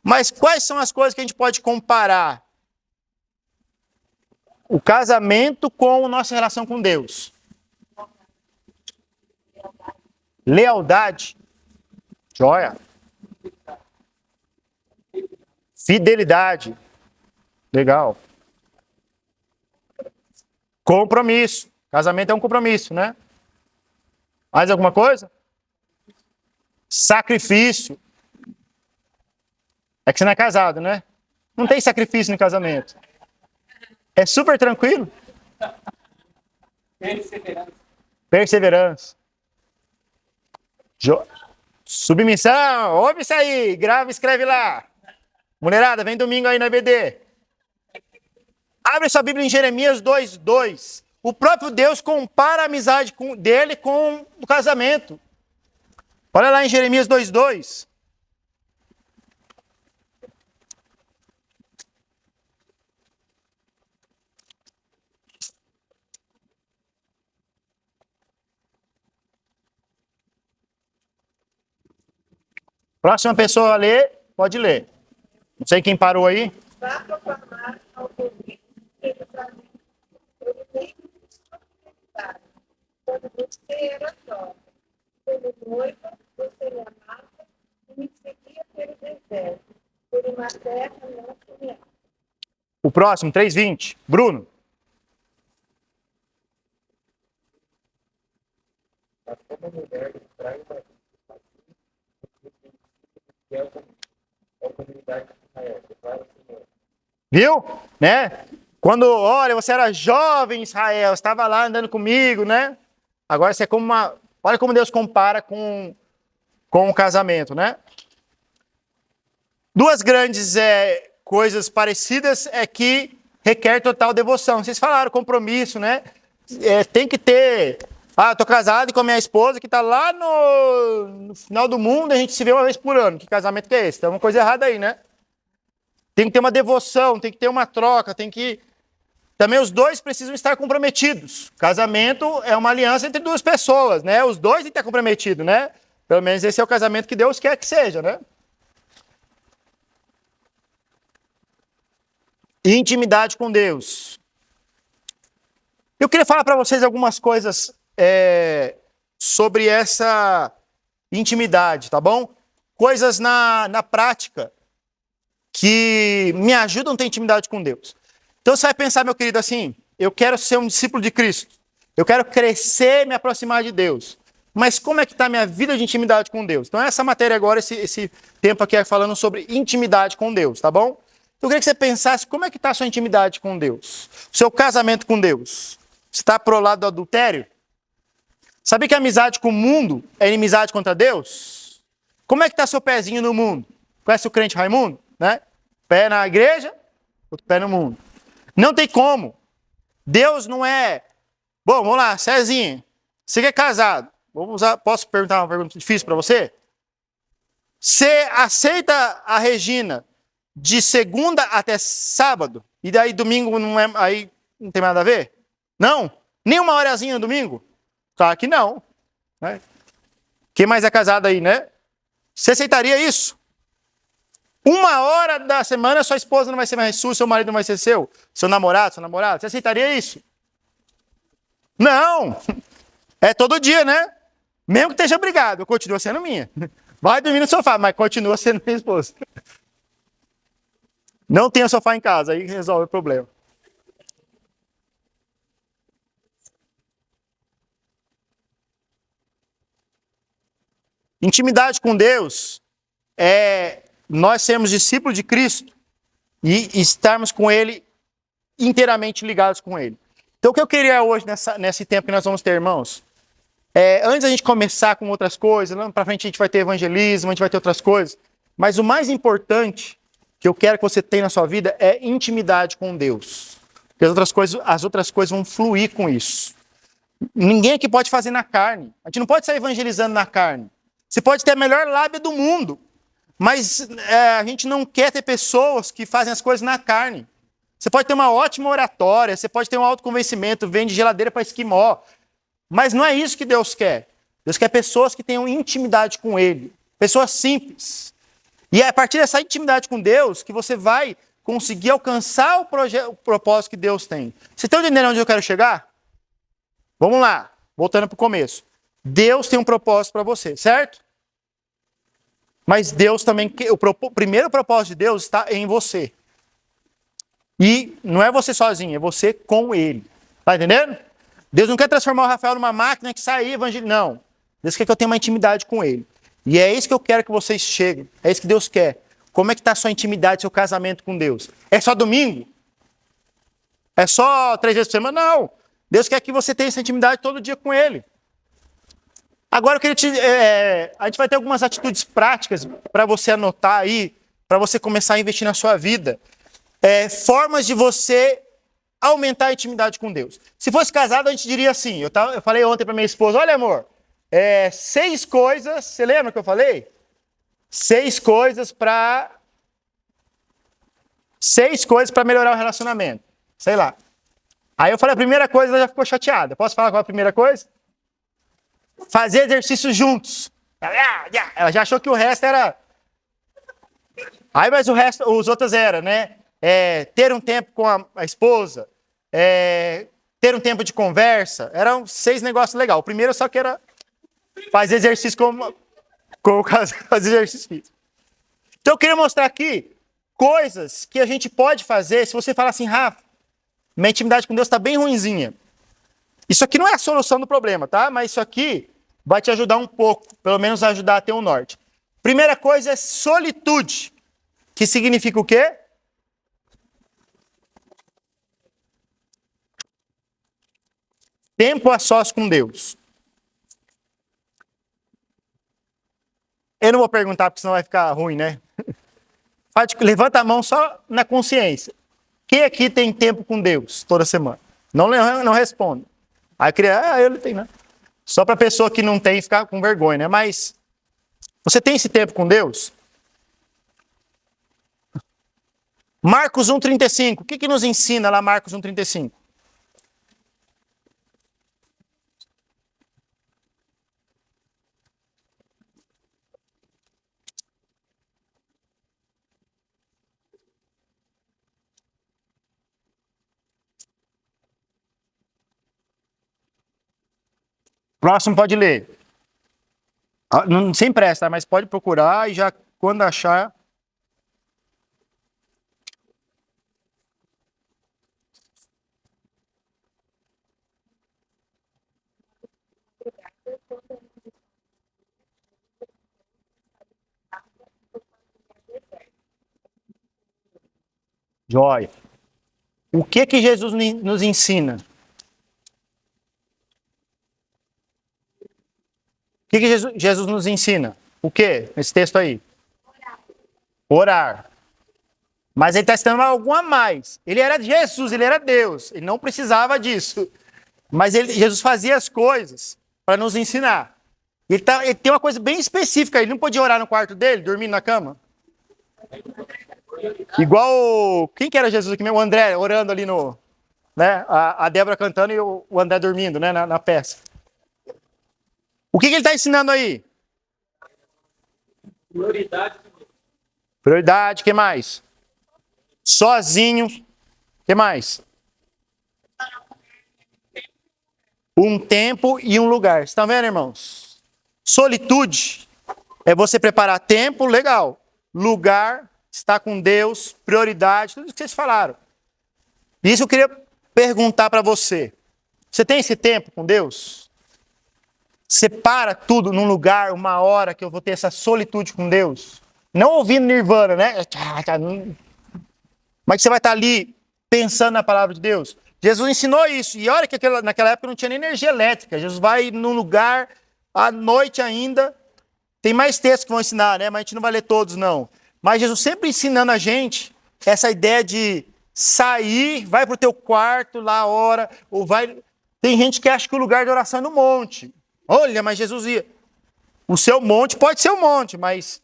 Mas quais são as coisas que a gente pode comparar o casamento com a nossa relação com Deus? Lealdade. Joia. Fidelidade. Legal. Compromisso. Casamento é um compromisso, né? Mais alguma coisa? Sacrifício. É que você não é casado, né? Não tem sacrifício no casamento. É super tranquilo. Perseverança. Perseverança. Submissão. Ouve isso aí. Grava e escreve lá. Mulherada, vem domingo aí na EBD. Abre sua Bíblia em Jeremias 2:2. O próprio Deus compara a amizade dele com o casamento. Olha lá em Jeremias 2:2. Próxima pessoa a ler, pode ler. Não sei quem parou aí. Vá proclamar ao povo que ele tem disponibilidade. Quando você era jovem, como noiva, você me amava e me seguia pelo deserto, por uma terra não semeada. O próximo, 3:20. Bruno. Viu? Né? Quando, olha, você era jovem, Israel, estava lá andando comigo, né? Agora você é como uma... Olha como Deus compara com o casamento, né? Duas grandes coisas parecidas é que requer total devoção. Vocês falaram compromisso, né? Tem que ter... Ah, eu tô casado com a minha esposa que tá lá no final do mundo, a gente se vê uma vez por ano. Que casamento que é esse? Tem uma coisa errada aí, né? Tem que ter uma devoção, tem que ter uma troca, tem que... Também os dois precisam estar comprometidos. Casamento é uma aliança entre duas pessoas, né? Os dois têm que estar comprometidos, né? Pelo menos esse é o casamento que Deus quer que seja, né? Intimidade com Deus. Eu queria falar para vocês algumas coisas sobre essa intimidade, tá bom? Coisas na prática que me ajudam a ter intimidade com Deus. Então você vai pensar, meu querido, assim, eu quero ser um discípulo de Cristo. Eu quero crescer e me aproximar de Deus. Mas como é que está a minha vida de intimidade com Deus? Então essa matéria agora, esse tempo aqui é falando sobre intimidade com Deus, tá bom? Eu queria que você pensasse como é que está a sua intimidade com Deus. O seu casamento com Deus. Você está pro lado do adultério? Sabia que a amizade com o mundo é inimizade contra Deus? Como é que está seu pezinho no mundo? Conhece o crente Raimundo? Né? Pé na igreja, outro pé no mundo. Não tem como. Deus não é... Bom, vamos lá, Cezinha. Você que é casado. Posso perguntar uma pergunta difícil para você? Você aceita a Regina de segunda até sábado? E daí domingo aí não tem nada a ver? Não? Nem uma horazinha no domingo? Claro que não. Né? Quem mais é casado aí, né? Você aceitaria isso? Uma hora da semana sua esposa não vai ser mais sua, seu marido não vai ser seu namorado, sua namorada. Você aceitaria isso? Não! É todo dia, né? Mesmo que esteja brigado, continua sendo minha. Vai dormir no sofá, mas continua sendo minha esposa. Não tenha sofá em casa, aí resolve o problema. Intimidade com Deus é nós sermos discípulos de Cristo e estarmos com Ele inteiramente ligados com Ele. Então o que eu queria hoje, nesse tempo que nós vamos ter, irmãos, antes da gente começar com outras coisas, lá para frente a gente vai ter evangelismo, a gente vai ter outras coisas, mas o mais importante que eu quero que você tenha na sua vida é intimidade com Deus. Porque as outras coisas vão fluir com isso. Ninguém aqui pode fazer na carne. A gente não pode sair evangelizando na carne. Você pode ter a melhor lábia do mundo, mas a gente não quer ter pessoas que fazem as coisas na carne. Você pode ter uma ótima oratória, você pode ter um autoconvencimento, vende geladeira para esquimó, mas não é isso que Deus quer. Deus quer pessoas que tenham intimidade com Ele, pessoas simples. E é a partir dessa intimidade com Deus que você vai conseguir alcançar o propósito que Deus tem. Vocês estão entendendo onde eu quero chegar? Vamos lá, voltando para o começo. Deus tem um propósito para você, certo? Mas Deus também, o primeiro propósito de Deus está em você. E não é você sozinho, é você com Ele. Tá entendendo? Deus não quer transformar o Rafael numa máquina que sai evangelho. Não. Deus quer que eu tenha uma intimidade com Ele. E é isso que eu quero que vocês cheguem. É isso que Deus quer. Como é que está a sua intimidade, seu casamento com Deus? É só domingo? É só 3 vezes por semana? Não. Deus quer que você tenha essa intimidade todo dia com Ele. Agora eu queria a gente vai ter algumas atitudes práticas para você anotar aí, para você começar a investir na sua vida. Formas de você aumentar a intimidade com Deus. Se fosse casado, a gente diria assim, eu falei ontem para minha esposa, olha amor, 6 coisas, você lembra que eu falei? 6 coisas para melhorar o relacionamento. Sei lá. Aí eu falei a primeira coisa, ela já ficou chateada. Posso falar qual é a primeira coisa? Fazer exercícios juntos. Ela já achou que o resto era... Aí, mas os outros eram, né? Ter um tempo com a esposa, ter um tempo de conversa. Eram 6 negócios legais. O primeiro só que era fazer exercício fazer exercício físico. Então eu queria mostrar aqui coisas que a gente pode fazer. Se você falar assim, Rafa, minha intimidade com Deus está bem ruinzinha. Isso aqui não é a solução do problema, tá? Mas isso aqui vai te ajudar um pouco, pelo menos ajudar a ter um norte. Primeira coisa é solitude, que significa o quê? Tempo a sós com Deus. Eu não vou perguntar, porque senão vai ficar ruim, né? Levanta a mão só na consciência. Quem aqui tem tempo com Deus toda semana? Não responde. Aí eu não tenho, né? Só para a pessoa que não tem ficar com vergonha, né? Mas você tem esse tempo com Deus? Marcos 1,35. O que nos ensina lá Marcos 1,35? Próximo pode ler. Não, sem pressa, mas pode procurar e já quando achar. Joia. O que Jesus nos ensina? O que Jesus nos ensina? O que? Esse texto aí? Orar. Mas ele está ensinando algo a mais. Ele era Jesus, ele era Deus. Ele não precisava disso. Mas Jesus fazia as coisas para nos ensinar. Ele tem uma coisa bem específica. Ele não podia orar no quarto dele, dormindo na cama. Igual, quem que era Jesus aqui mesmo? O André, orando ali no... Né? A Débora cantando e o André dormindo, né? na peça. O que ele está ensinando aí? Prioridade, o que mais? Sozinho, o que mais? Um tempo e um lugar. Estão vendo, irmãos? Solitude é você preparar tempo, legal. Lugar, estar com Deus, prioridade, tudo isso que vocês falaram. Isso eu queria perguntar para você. Você tem esse tempo com Deus? Separa tudo num lugar, uma hora que eu vou ter essa solitude com Deus. Não ouvindo Nirvana, né? Mas você vai estar ali pensando na palavra de Deus. Jesus ensinou isso. E olha que naquela época não tinha nem energia elétrica. Jesus vai num lugar, à noite ainda. Tem mais textos que vão ensinar, né? Mas a gente não vai ler todos, não. Mas Jesus sempre ensinando a gente essa ideia de sair, vai para o teu quarto, lá ora, ou vai... Tem gente que acha que o lugar de oração é no monte. Olha, mas Jesus ia. O seu monte pode ser um monte, mas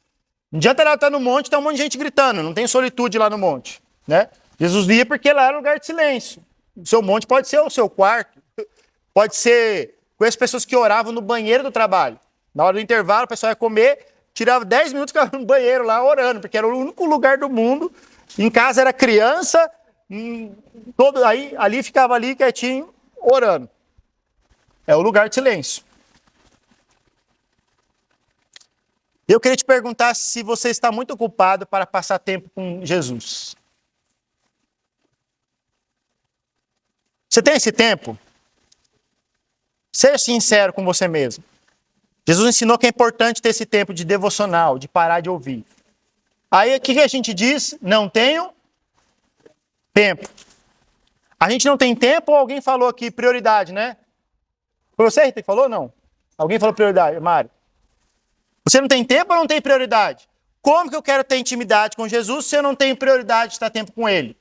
não adianta ela estar no monte, tem um monte de gente gritando, não tem solitude lá no monte, né? Jesus ia porque lá era lugar de silêncio. O seu monte pode ser o seu quarto, pode ser com as pessoas que oravam no banheiro do trabalho. Na hora do intervalo, o pessoal ia comer, tirava 10 minutos e ficava no banheiro lá orando, porque era o único lugar do mundo. Em casa era criança, ali ficava ali quietinho, orando. É o lugar de silêncio. Eu queria te perguntar se você está muito ocupado para passar tempo com Jesus. Você tem esse tempo? Seja sincero com você mesmo. Jesus ensinou que é importante ter esse tempo de devocional, de parar de ouvir. Aí o que a gente diz? Não tenho tempo. A gente não tem tempo ou alguém falou aqui prioridade, né? Foi você que falou? Não. Alguém falou prioridade, Mário. Você não tem tempo ou não tem prioridade? Como que eu quero ter intimidade com Jesus se eu não tenho prioridade de estar tempo com Ele?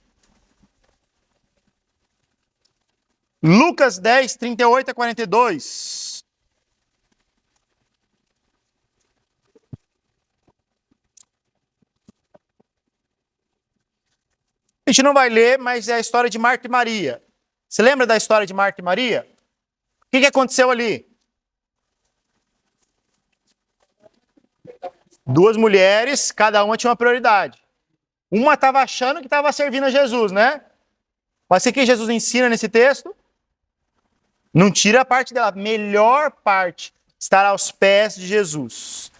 Lucas 10, 38 a 42. A gente não vai ler, mas é a história de Marta e Maria. Você lembra da história de Marta e Maria? O que aconteceu ali? Duas mulheres, cada uma tinha uma prioridade. Uma estava achando que estava servindo a Jesus, né? Mas o que Jesus ensina nesse texto? Não tira a parte dela. A melhor parte, estar aos pés de Jesus.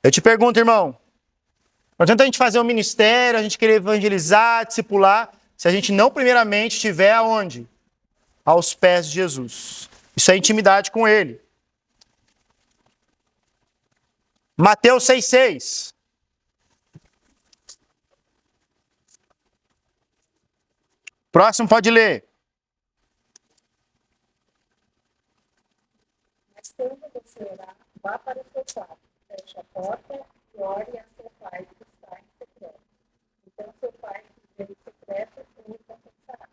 Eu te pergunto, irmão. Não adianta a gente fazer um ministério, a gente querer evangelizar, discipular, se a gente não primeiramente estiver aonde? Aos pés de Jesus. Isso é intimidade com Ele. Mateus 6,6. Próximo pode ler. Mas quando você orar, vá para o seu quarto, feche a porta e ore a seu pai que está em secreto. Então seu pai que vê em secreto, ele recompensará.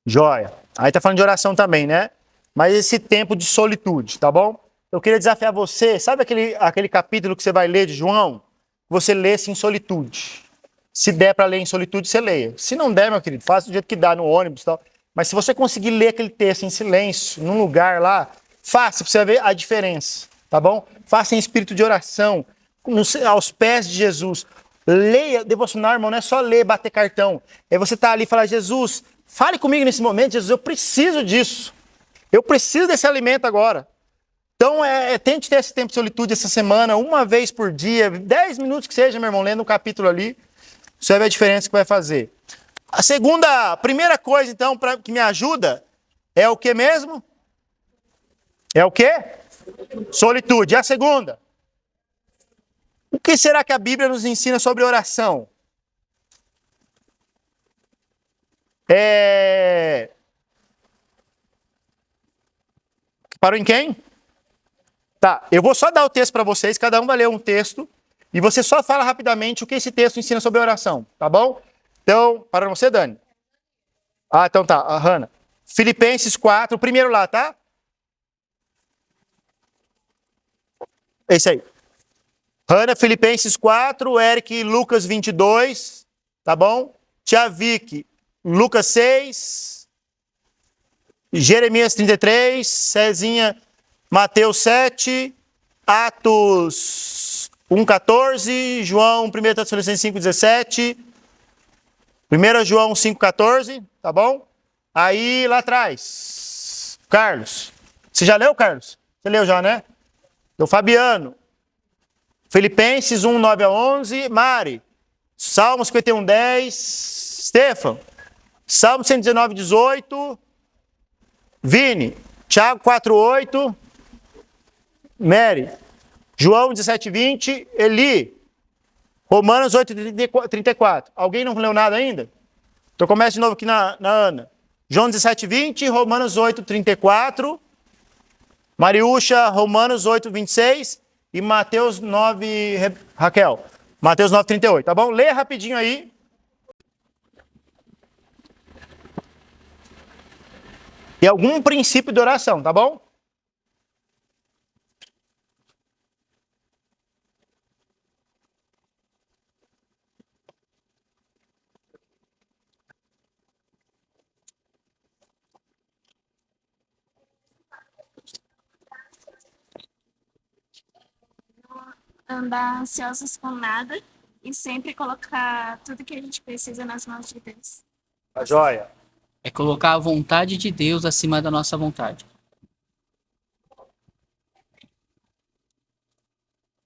Joia. Aí tá falando de oração também, né? Mas esse tempo de solitude, tá bom? Eu queria desafiar você, sabe aquele capítulo que você vai ler de João? Você lesse em solitude. Se der para ler em solitude, você leia. Se não der, meu querido, faça do jeito que dá no ônibus e tal. Mas se você conseguir ler aquele texto em silêncio, num lugar lá, faça para você ver a diferença, tá bom? Faça em espírito de oração, aos pés de Jesus. Leia, devocional, irmão, não é só ler, bater cartão. É você estar ali e falar, Jesus, fale comigo nesse momento, Jesus, eu preciso disso. Eu preciso desse alimento agora. Então, tente ter esse tempo de solitude essa semana, uma vez por dia, 10 minutos que seja, meu irmão, lendo um capítulo ali. Você vai ver a diferença que vai fazer. A primeira coisa, então, que me ajuda é o que mesmo? É o quê? Solitude. E a segunda? O que será que a Bíblia nos ensina sobre oração? Parou em quem? Tá, eu vou só dar o texto para vocês, cada um vai ler um texto, e você só fala rapidamente o que esse texto ensina sobre oração, tá bom? Então, para você, Dani. Ah, então tá, a Hanna. Filipenses 4, o primeiro lá, tá? Esse aí. Hanna, Filipenses 4, Eric, Lucas 22, tá bom? Tia Vicky, Lucas 6, Jeremias 33, Cezinha, Mateus 7, Atos 1,14, João 1 Tessalonicenses 5,17, 1 João 5,14, tá bom? Aí lá atrás, Carlos. Você já leu, Carlos? Você leu já, né? Então, Fabiano. Filipenses 1, 9 a 11. Mari. Salmo 51, 10. Stefan. Salmo 119, 18. Vini. Tiago 4, 8. Mary. João 17, 20. Eli. Romanos 8, 34. Alguém não leu nada ainda? Então começa de novo aqui na Ana. João 17, 20. Romanos 8, 34. Mariúcha, Romanos 8, 26. E Mateus 9, Raquel. Mateus 9, 38, tá bom? Leia rapidinho aí. E algum princípio de oração, tá bom? Andar ansiosos com nada e sempre colocar tudo que a gente precisa nas mãos de Deus. A joia. É colocar a vontade de Deus acima da nossa vontade.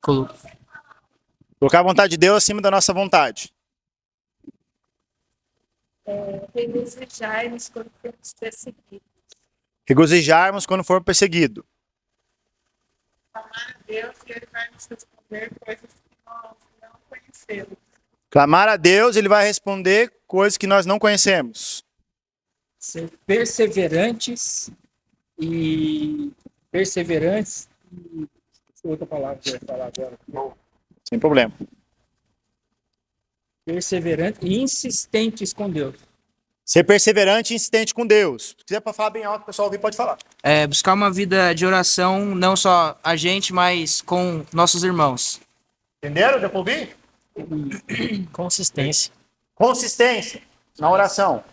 Colocar a vontade de Deus acima da nossa vontade. Regozijar-nos quando formos perseguidos. Regozijarmos quando for perseguido. Amar a Deus e Ele vai nos responder coisas que nós não conhecemos. Clamar a Deus, Ele vai responder coisas que nós não conhecemos. Ser perseverantes e outra palavra que eu ia falar agora. Sem problema. Perseverantes e insistentes com Deus. Ser perseverante e insistente com Deus. Se quiser para falar bem alto, o pessoal ouvir, pode falar. Buscar uma vida de oração, não só a gente, mas com nossos irmãos. Entenderam? Deu para ouvir? Consistência. Consistência na oração.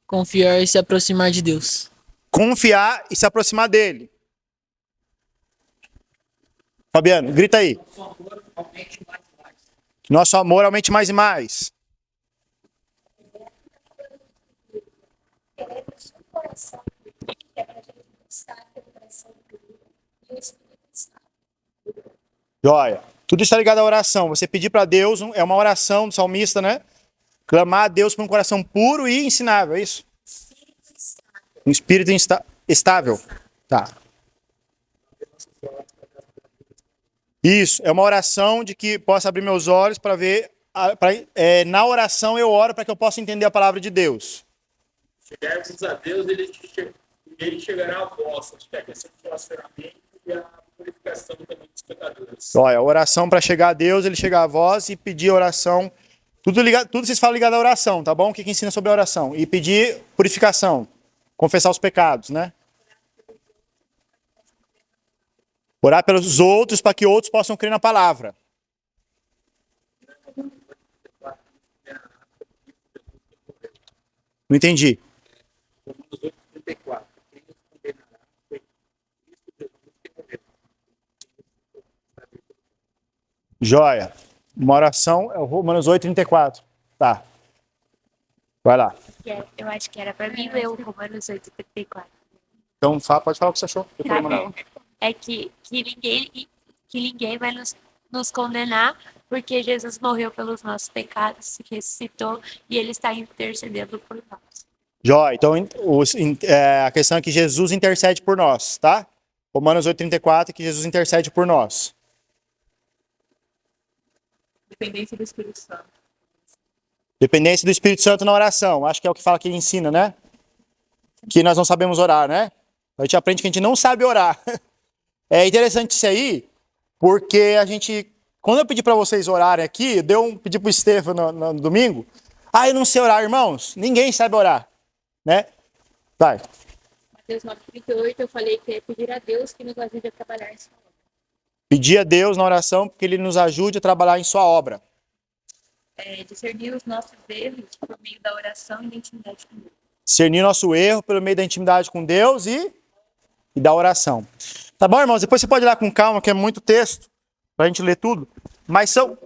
Confiar e se aproximar de Deus. Confiar e se aproximar dele. Fabiano, grita aí. Nosso amor aumente mais e mais. Queremos um coração que é para a gente buscar pelo coração puro e o Espírito Santo. Joia. Tudo está ligado à oração. Você pedir para Deus, é uma oração do salmista, né? Clamar a Deus por um coração puro e ensinável, é isso? Um espírito estável. Tá. Isso, é uma oração de que possa abrir meus olhos para ver. Na oração eu oro para que eu possa entender a palavra de Deus. Chegarmos a Deus, ele chegará a vós. Acho que é a questão do relacionamento e a purificação também dos pecadores. Olha, a oração para chegar a Deus, ele chega a vós e pedir oração. Tudo vocês falam ligado à oração, tá bom? O que ensina sobre a oração? E pedir purificação, confessar os pecados, né? Orar pelos outros para que outros possam crer na palavra. Não entendi. Romanos 8:34. Quem nos condenará foi Cristo Jesus que morreu. Joia. Uma oração é o Romanos 8:34. Tá. Vai lá. Eu acho que era para mim ler o Romanos 8:34. Então pode falar o que você achou. Não tem problema não. É que ninguém vai nos condenar, porque Jesus morreu pelos nossos pecados, ressuscitou e ele está intercedendo por nós. Joia. Então a questão é que Jesus intercede por nós, tá? Romanos 8:34, que Jesus intercede por nós. Dependência do Espírito Santo. Dependência do Espírito Santo na oração. Acho que é o que fala que ele ensina, né? Que nós não sabemos orar, né? A gente aprende que a gente não sabe orar. É interessante isso aí, porque quando eu pedi para vocês orarem aqui, pedi para o Estevão no domingo, eu não sei orar, irmãos. Ninguém sabe orar, né? Vai. Mateus 9:38, eu falei que é pedir a Deus que nos ajude a trabalhar em sua obra. Pedir a Deus na oração que ele nos ajude a trabalhar em sua obra. Discernir os nossos erros por meio da oração e da intimidade com Deus. Discernir nosso erro pelo meio da intimidade com Deus e da oração. Tá bom, irmãos? Depois você pode ir lá com calma, que é muito texto, pra gente ler tudo. Mas são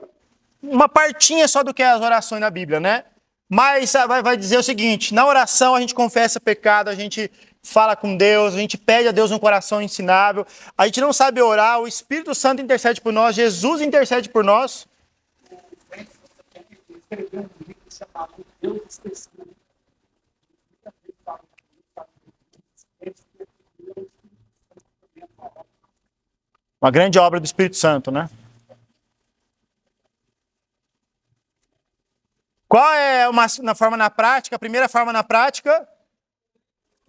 uma partinha só do que é as orações na Bíblia, né? Mas vai dizer o seguinte, na oração a gente confessa pecado, a gente fala com Deus, a gente pede a Deus um coração ensinável, a gente não sabe orar, o Espírito Santo intercede por nós, Jesus intercede por nós. Escreveu um livro chamado Deus Esquecido. Uma grande obra do Espírito Santo, né? Qual é na forma na prática? A primeira forma na prática?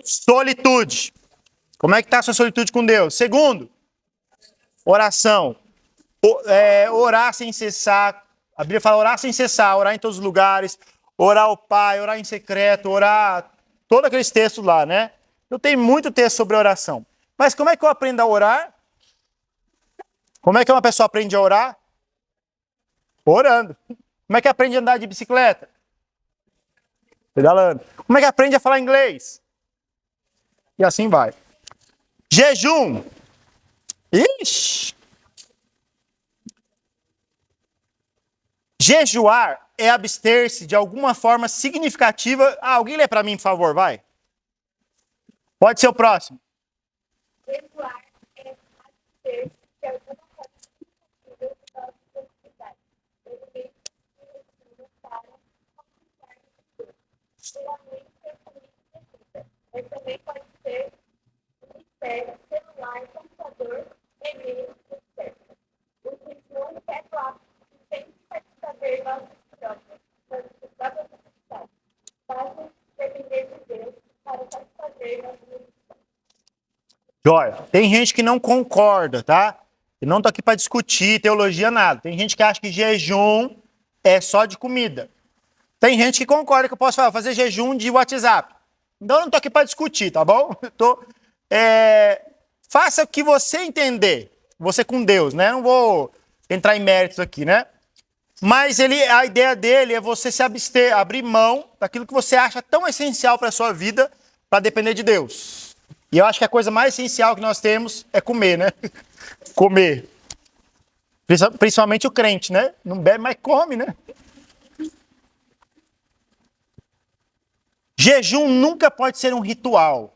Solitude. Como é que está a sua solitude com Deus? Segundo, oração. Orar sem cessar. A Bíblia fala orar sem cessar, orar em todos os lugares, orar ao Pai, orar em secreto, orar... Todos aqueles textos lá, né? Eu tenho muito texto sobre oração. Mas como é que eu aprendo a orar? Como é que uma pessoa aprende a orar? Orando. Como é que aprende a andar de bicicleta? Pedalando. Como é que aprende a falar inglês? E assim vai. Jejum. Ixi. Jejuar é abster-se de alguma forma significativa. Alguém lê para mim, por favor, vai. Pode ser o próximo. Jejuar é abster-se de alguma forma significativa da necessidade. Geralmente é comida, mas também pode ser ministério, celular, computador, e-mail, etc. O jejum é o ato de sempre satisfazer nossas próprias necessidades. Basta depender de Deus para satisfazer nossas necessidades. Joia, tem gente que não concorda, tá? Eu não tô aqui para discutir teologia, nada. Tem gente que acha que jejum é só de comida. Tem gente que concorda que eu posso fazer jejum de WhatsApp. Então eu não tô aqui para discutir, tá bom? Faça o que você entender. Você com Deus, né? Não vou entrar em méritos aqui, né? Mas a ideia dele é você se abster, abrir mão daquilo que você acha tão essencial para a sua vida, para depender de Deus. E eu acho que a coisa mais essencial que nós temos é comer, né? Comer. Principalmente o crente, né? Não bebe, mas come, né? Jejum nunca pode ser um ritual.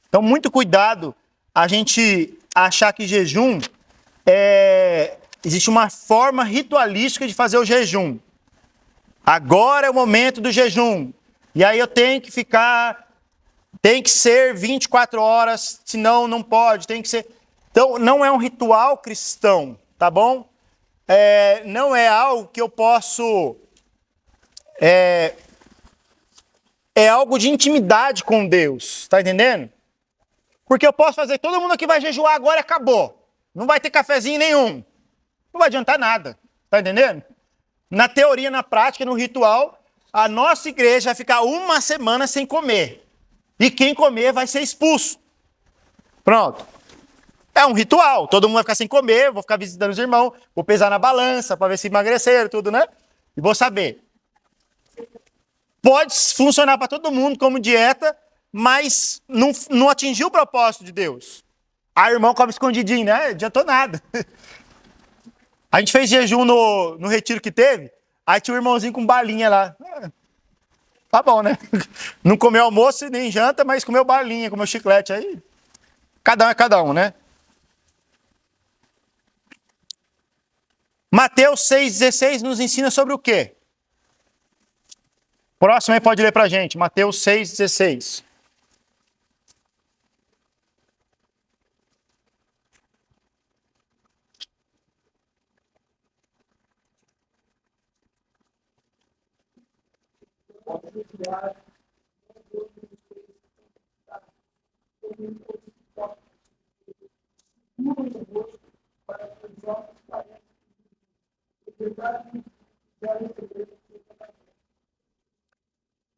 Então, muito cuidado a gente achar que jejum existe uma forma ritualística de fazer o jejum. Agora é o momento do jejum. E aí eu tenho que ser 24 horas, senão não pode, tem que ser... Então, não é um ritual cristão, tá bom? Não é algo que eu posso... É algo de intimidade com Deus, tá entendendo? Porque eu posso fazer, todo mundo aqui vai jejuar agora e acabou. Não vai ter cafezinho nenhum. Não vai adiantar nada, tá entendendo? Na teoria, na prática, no ritual, a nossa igreja vai ficar uma semana sem comer. E quem comer vai ser expulso. Pronto. É um ritual, todo mundo vai ficar sem comer, vou ficar visitando os irmãos, vou pesar na balança para ver se emagreceram, tudo, né? E vou saber. Pode funcionar para todo mundo como dieta, mas não atingiu o propósito de Deus. A irmã come escondidinho, né? Não adiantou nada. A gente fez jejum no retiro que teve, aí tinha um irmãozinho com balinha lá. Tá bom, né? Não comeu almoço nem janta, mas comeu balinha, comeu chiclete. Aí, cada um é cada um, né? Mateus 6,16 nos ensina sobre o quê? Próximo aí pode ler pra gente. Mateus 6,16.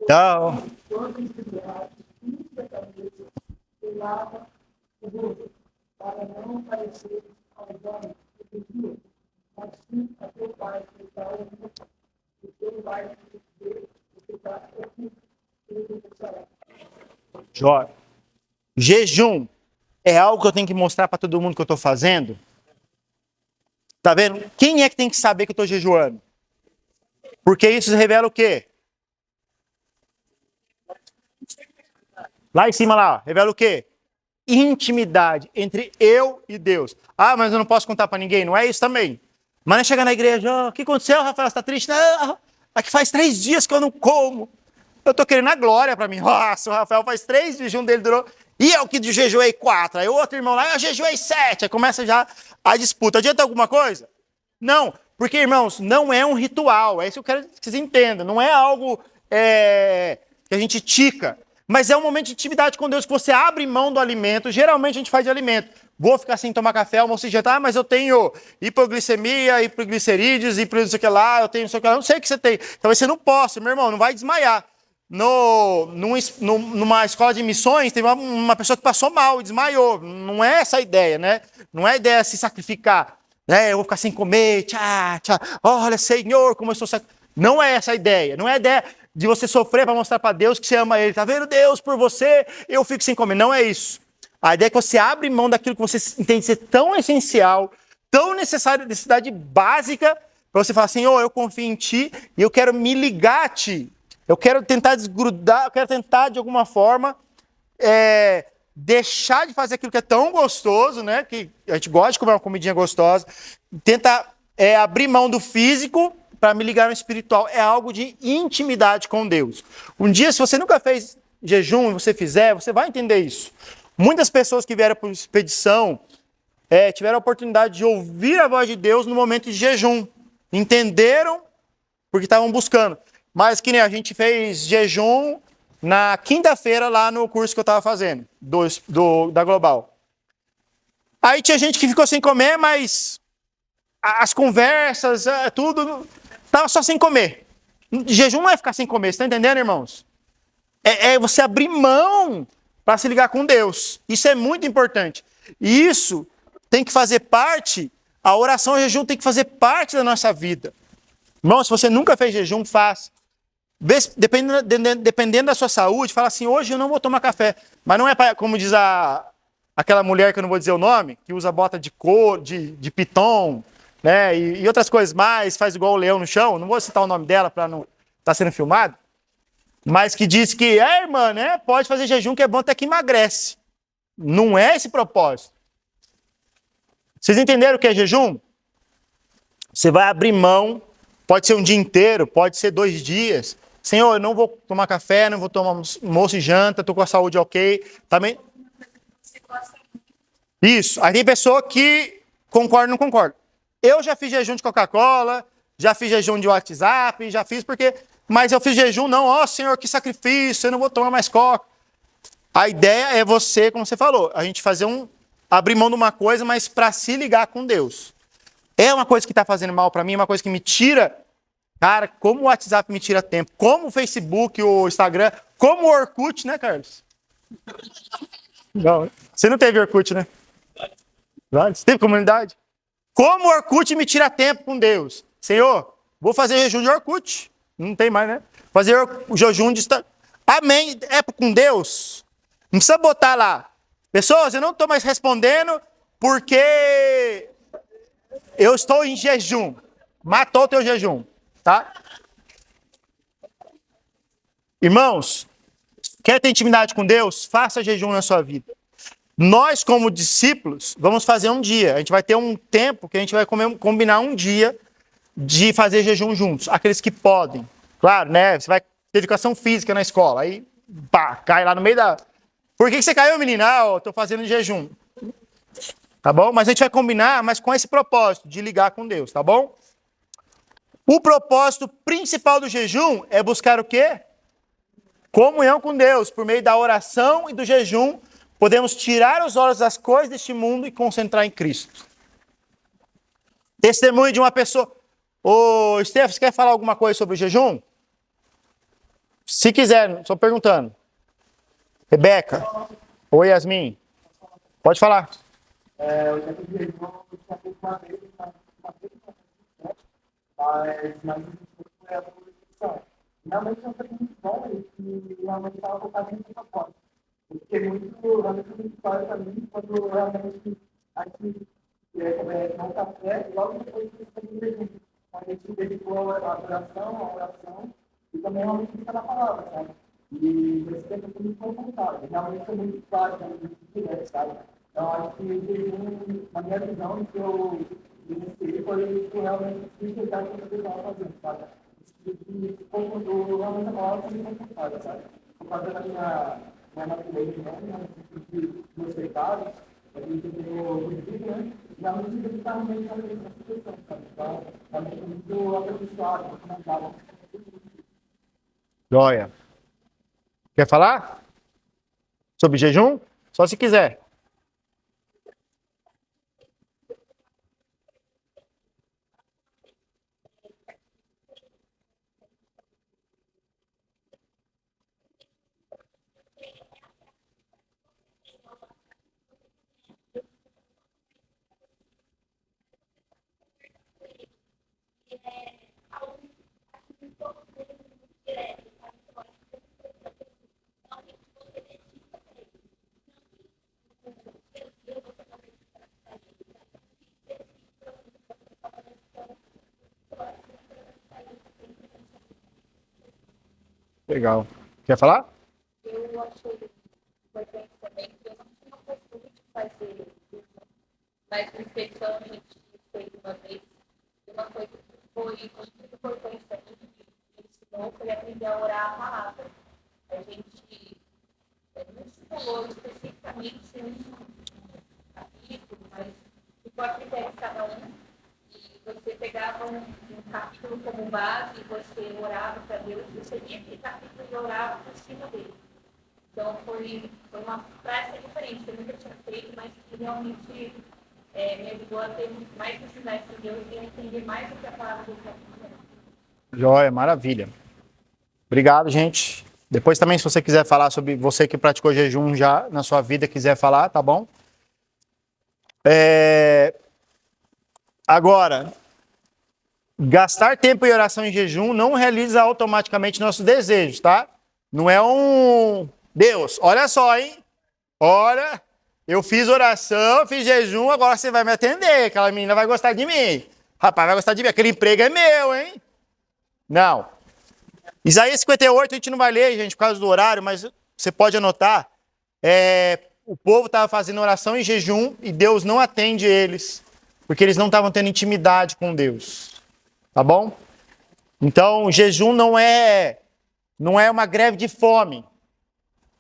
Tchau. Jó. Jejum é algo que eu tenho que mostrar para todo mundo que eu estou fazendo? Tá vendo? Quem é que tem que saber que eu estou jejuando? Porque isso revela o quê? Lá em cima, lá, revela o quê? Intimidade entre eu e Deus. Ah, mas eu não posso contar para ninguém. Não é isso também. Mas não é chegar na igreja, o que aconteceu, Rafael? Você está triste? Não, aqui faz 3 dias que eu não como. Eu estou querendo a glória para mim. Nossa, o Rafael faz 3 dias, jejum dele durou. E eu que jejuei 4. Aí o outro irmão lá, eu jejuei 7. Aí começa já a disputa. Adianta alguma coisa? Não. Porque, irmãos, não é um ritual. É isso que eu quero que vocês entendam. Não é algo que a gente tica. Mas é um momento de intimidade com Deus, que você abre mão do alimento. Geralmente a gente faz de alimento. Vou ficar sem tomar café, almoço e jantar, mas eu tenho hipoglicemia, hiperglicerídeos, não sei o que lá, eu tenho não sei o que lá. Não sei o que você tem. Talvez você não possa, meu irmão, não vai desmaiar. Numa escola de missões, teve uma pessoa que passou mal e desmaiou. Não é essa a ideia, né? Não é a ideia de se sacrificar. Né? Eu vou ficar sem comer, tchá. Olha, Senhor, como eu sou sacrificado. Não é essa a ideia. Não é a ideia de você sofrer para mostrar para Deus que você ama Ele. Tá vendo, Deus, por você, eu fico sem comer. Não é isso. A ideia é que você abre mão daquilo que você entende ser tão essencial, tão necessário, necessidade básica, para você falar, Senhor, eu confio em Ti e eu quero me ligar a Ti. Eu quero tentar desgrudar, eu quero tentar, de alguma forma, deixar de fazer aquilo que é tão gostoso, né? Que a gente gosta de comer uma comidinha gostosa. Tenta abrir mão do físico para me ligar no espiritual. É algo de intimidade com Deus. Um dia, se você nunca fez jejum e você fizer, você vai entender isso. Muitas pessoas que vieram por expedição tiveram a oportunidade de ouvir a voz de Deus no momento de jejum. Entenderam porque estavam buscando. Mas que nem a gente fez jejum na quinta-feira lá no curso que eu estava fazendo, da Global. Aí tinha gente que ficou sem comer, mas as conversas, tudo, estava só sem comer. Jejum não é ficar sem comer, você está entendendo, irmãos? É você abrir mão para se ligar com Deus. Isso é muito importante. E isso tem que fazer parte, a oração e o jejum tem que fazer parte da nossa vida. Irmão, se você nunca fez jejum, faça. Dependendo da sua saúde, fala assim, hoje eu não vou tomar café. Mas não é para, como diz aquela mulher que eu não vou dizer o nome, que usa bota de couro, de piton, né, e outras coisas mais, faz igual o leão no chão, não vou citar o nome dela para não estar sendo filmado, mas que diz que, irmã, né, pode fazer jejum que é bom até que emagrece. Não é esse propósito. Vocês entenderam o que é jejum? Você vai abrir mão, pode ser um dia inteiro, pode ser 2 dias. Senhor, eu não vou tomar café, não vou tomar almoço e janta, estou com a saúde ok. Também. Isso. Aí tem pessoa que concorda ou não concorda. Eu já fiz jejum de Coca-Cola, já fiz jejum de WhatsApp, já fiz porque... Mas eu fiz jejum, não, ó Senhor, que sacrifício, eu não vou tomar mais Coca. A ideia é você, como você falou, a gente fazer abrir mão de uma coisa, mas para se ligar com Deus. É uma coisa que está fazendo mal para mim, é uma coisa que me tira... Cara, como o WhatsApp me tira tempo, como o Facebook, o Instagram, como o Orkut, né, Carlos? Não, você não teve Orkut, né? Você teve comunidade? Como o Orkut me tira tempo com Deus? Senhor, vou fazer jejum de Orkut. Não tem mais, né? Fazer o jejum de... Amém. É com Deus. Não precisa botar lá. Pessoas, eu não estou mais respondendo porque eu estou em jejum. Matou o teu jejum. Tá? Irmãos, quer ter intimidade com Deus? Faça jejum na sua vida. Nós, como discípulos, vamos fazer um dia. A gente vai ter um tempo que a gente vai combinar um dia de fazer jejum juntos. Aqueles que podem. Claro, né? Você vai ter educação física na escola. Aí, pá, cai lá no meio da... Por que você caiu, menina? Ah, eu tô fazendo jejum. Tá bom? Mas a gente vai combinar, mas com esse propósito de ligar com Deus, tá bom? O propósito principal do jejum é buscar o quê? Comunhão com Deus. Por meio da oração e do jejum, podemos tirar os olhos das coisas deste mundo e concentrar em Cristo. Testemunho de uma pessoa... Ô, Stefan, você quer falar alguma coisa sobre o jejum? Se quiser, estou perguntando. Rebeca. Oi, Yasmin. Pode falar. Eu já fiz jejum, eu já fiz uma vez, mas foi a produção. Realmente não foi muito bom e realmente estava focado em outra forma. Eu fiquei muito história para mim quando realmente a gente tomou um café e logo depois fez jejum. A gente dedicou a oração e também realmente fica na palavra, sabe? E esse tempo foi muito confortável. Realmente foi muito claro, muito direto, sabe? Então acho que o jejum, na minha visão, que eu iniciei foi realmente enxergar o que eu estava fazendo, sabe? E eu realmente a palavra foi muito confortável, sabe? Por causa da minha natureza, né? De meus pecados, a gente tem o vídeo, né? Realmente ele está realmente na situação, sabe? Então, realmente é muito aperfeiçoado, muito fundamental. Joia. Quer falar? Sobre jejum? Só se quiser. Legal. Quer falar? Eu achei importante também que eu não tinha costume de fazer isso, mas no intercâmbio a gente fez uma vez. E uma coisa que foi muito importante para mim, que me ensinou, foi aprender a orar a palavra. A gente não estimulou especificamente um capítulo, mas ficou a critério de cada um. E você pegava um capítulo como base e você orava para Deus, você via aquele capítulo e orava por cima dele. Então foi uma prática diferente, que eu nunca tinha feito, mas que realmente me ajudou a ter mais intimidade com Deus e a entender mais o que a palavra de Deus está dizendo. Joia, maravilha. Obrigado, gente. Depois também, se você quiser falar sobre você que praticou jejum já na sua vida, quiser falar, tá bom? Agora, gastar tempo em oração e jejum não realiza automaticamente nossos desejos, tá? Não é um... Deus, olha só, hein? Olha, eu fiz oração, fiz jejum, agora você vai me atender. Aquela menina vai gostar de mim. Rapaz, vai gostar de mim. Aquele emprego é meu, hein? Não. Isaías 58, a gente não vai ler, gente, por causa do horário, mas você pode anotar. O povo estava fazendo oração e jejum e Deus não atende eles, porque eles não estavam tendo intimidade com Deus. Tá bom? Então, jejum não é uma greve de fome.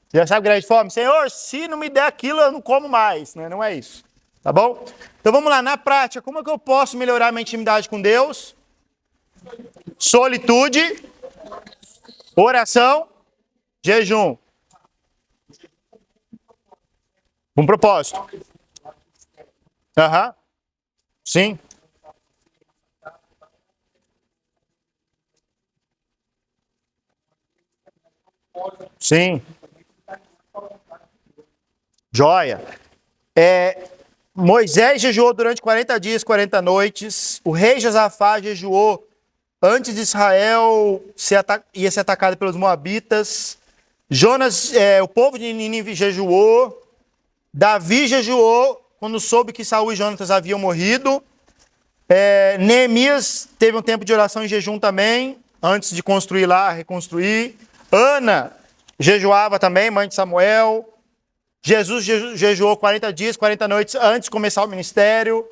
Você já sabe greve de fome? Senhor, se não me der aquilo, eu não como mais. Né? Não é isso. Tá bom? Então vamos lá, na prática, como é que eu posso melhorar minha intimidade com Deus? Solitude, oração, jejum. Com propósito. Aham. Sim. Sim. Joia. Moisés jejuou durante 40 dias, 40 noites. O rei Josafá jejuou antes de Israel ia ser atacado pelos moabitas. O povo de Nínive jejuou. Davi jejuou quando soube que Saul e Jonatas haviam morrido. Neemias teve um tempo de oração e jejum também, antes de construir lá, reconstruir. Ana jejuava também, mãe de Samuel. Jesus jejuou 40 dias, 40 noites antes de começar o ministério.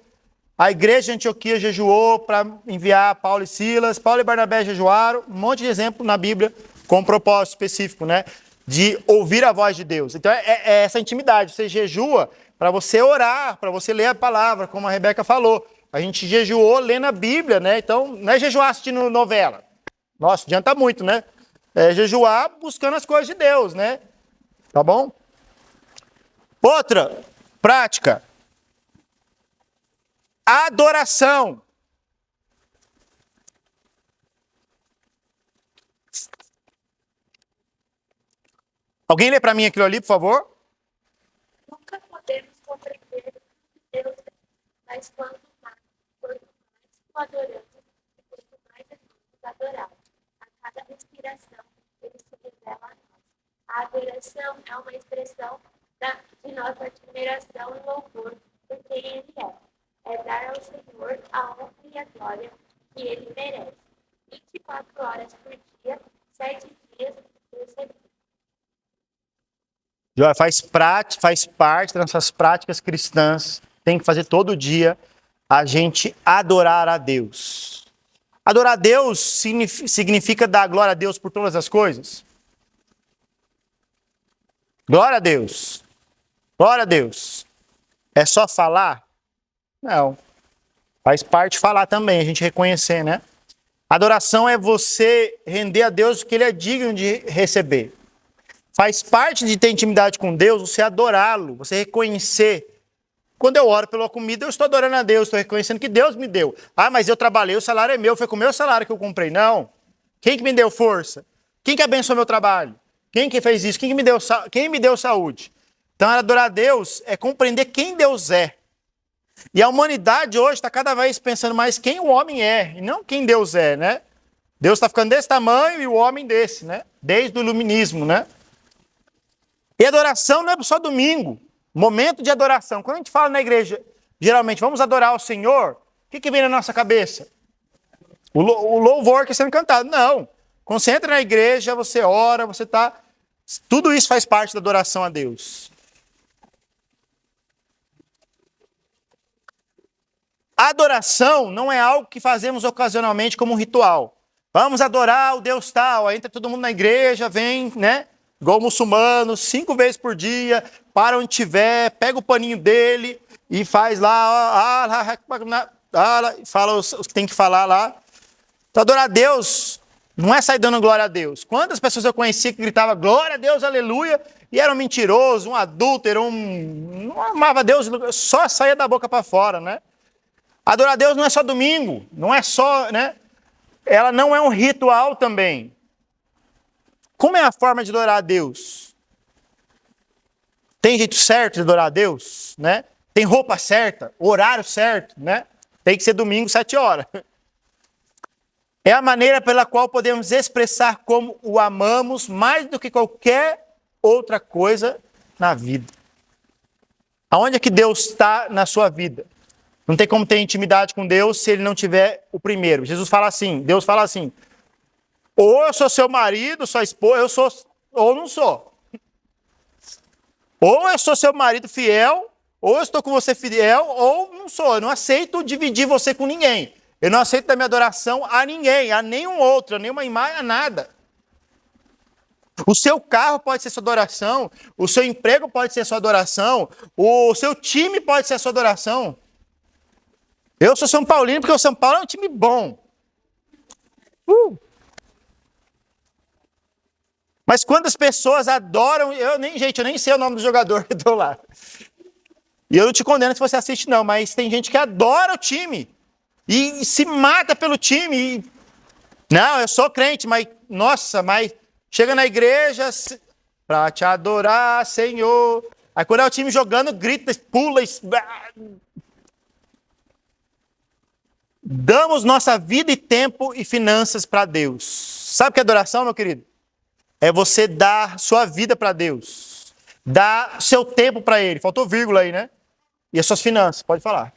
A igreja de Antioquia jejuou para enviar Paulo e Silas. Paulo e Barnabé jejuaram. Um monte de exemplo na Bíblia com um propósito específico, né? De ouvir a voz de Deus. Então é essa intimidade. Você jejua para você orar, para você ler a palavra, como a Rebeca falou. A gente jejuou lendo a Bíblia, né? Então não é jejuar assistindo novela. Nossa, adianta muito, né? É jejuar buscando as coisas de Deus, né? Tá bom? Outra prática. Adoração. Alguém lê para mim aquilo ali, por favor? Nunca podemos compreender Deus, mas quanto mais o adoramos, quanto mais devemos adorar. A cada respiração, ele se revela a nós. A adoração é uma expressão de nossa admiração e louvor por quem ele é. É dar ao Senhor a honra e a glória que ele merece. 24 horas por dia, 7 dias por semana. Faz parte das nossas práticas cristãs. Tem que fazer todo dia a gente adorar a Deus. Adorar a Deus significa dar glória a Deus por todas as coisas? Glória a Deus. Glória a Deus. É só falar? Não. Faz parte falar também, a gente reconhecer, né? Adoração é você render a Deus o que Ele é digno de receber. Faz parte de ter intimidade com Deus, você adorá-lo, você reconhecer. Quando eu oro pela comida, eu estou adorando a Deus, estou reconhecendo que Deus me deu. Ah, mas eu trabalhei, o salário é meu, foi com o meu salário que eu comprei. Não. Quem que me deu força? Quem que abençoou meu trabalho? Quem que fez isso? Quem me deu saúde? Então, adorar a Deus é compreender quem Deus é. E a humanidade hoje está cada vez pensando mais quem o homem é, e não quem Deus é, né? Deus está ficando desse tamanho e o homem desse, né? Desde o iluminismo, né? E adoração não é só domingo, momento de adoração. Quando a gente fala na igreja, geralmente, vamos adorar o Senhor, o que vem na nossa cabeça? O louvor que está sendo cantado. Não. Concentra na igreja, você ora, você está... Tudo isso faz parte da adoração a Deus. A adoração não é algo que fazemos ocasionalmente como um ritual. Vamos adorar o Deus tal, aí entra todo mundo na igreja, vem, né? Igual muçulmano, 5 vezes por dia, para onde tiver, pega o paninho dele e faz lá, fala os que tem que falar lá. Então, adorar a Deus não é sair dando glória a Deus. Quantas pessoas eu conhecia que gritavam glória a Deus, aleluia, e era um mentiroso, um adúltero, não amava Deus, só saía da boca para fora, né? Adorar a Deus não é só domingo, não é só, né? Ela não é um ritual também. Como é a forma de adorar a Deus? Tem jeito certo de adorar a Deus, né? Tem roupa certa, horário certo, né? Tem que ser domingo, 7 horas. É a maneira pela qual podemos expressar como o amamos mais do que qualquer outra coisa na vida. Aonde é que Deus está na sua vida? Não tem como ter intimidade com Deus se ele não tiver o primeiro. Jesus fala assim, Deus fala assim, ou eu sou seu marido, sua esposa, eu sou, ou não sou. Ou eu sou seu marido fiel, ou eu estou com você fiel, ou não sou. Eu não aceito dividir você com ninguém. Eu não aceito dar minha adoração a ninguém, a nenhum outro, a nenhuma imagem, a nada. O seu carro pode ser sua adoração, o seu emprego pode ser sua adoração, o seu time pode ser a sua adoração. Eu sou São Paulino porque o São Paulo é um time bom. Mas quando as pessoas adoram, eu nem sei o nome do jogador que estou lá. E eu não te condeno se você assiste não, mas tem gente que adora o time e se mata pelo time. Não, eu sou crente, mas nossa, mas chega na igreja para te adorar, Senhor. Aí quando é o time jogando, grita, pula. Damos nossa vida e tempo e finanças para Deus. Sabe o que é adoração, meu querido? É você dar sua vida para Deus. Dar seu tempo para Ele. Faltou vírgula aí, né? E as suas finanças, pode falar.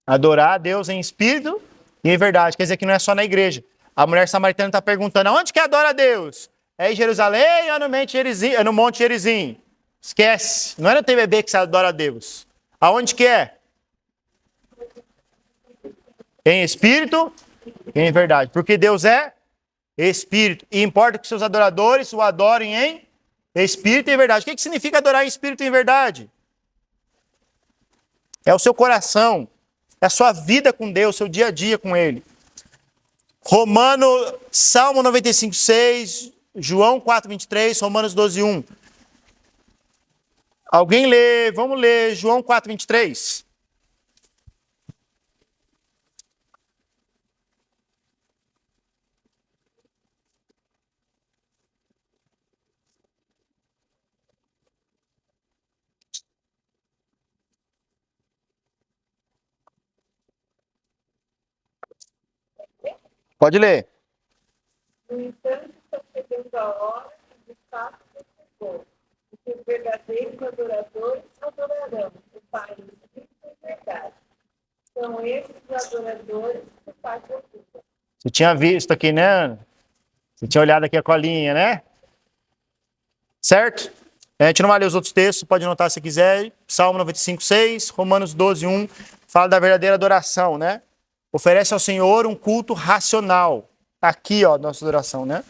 Adorar a Deus em espírito e em verdade. Quer dizer que não é só na igreja. A mulher samaritana está perguntando, aonde que adora a Deus? É em Jerusalém ou no Monte Gerizim? Esquece. Não é no TBB que você adora a Deus. Aonde que é? Em espírito e em verdade. Porque Deus é espírito. E importa que seus adoradores o adorem em espírito e em verdade. O que significa adorar em espírito e em verdade? É o seu coração. É a sua vida com Deus, seu dia a dia com Ele. Salmo 95:6, João 4:23, Romanos 12:1. Alguém lê, vamos ler João 4:23. Pode ler. No entanto, está chegando a hora e de fato chegou. E que os verdadeiros adoradores adorarão o Pai em espírito e verdade. São esses os adoradores que o Pai procura. Você tinha visto aqui, né, Ana? Você tinha olhado aqui a colinha, né? Certo? A gente não vai ler os outros textos, pode anotar se quiser. Salmo 95:6, Romanos 12:1, fala da verdadeira adoração, né? Oferece ao Senhor um culto racional. Aqui, ó, nossa adoração, né?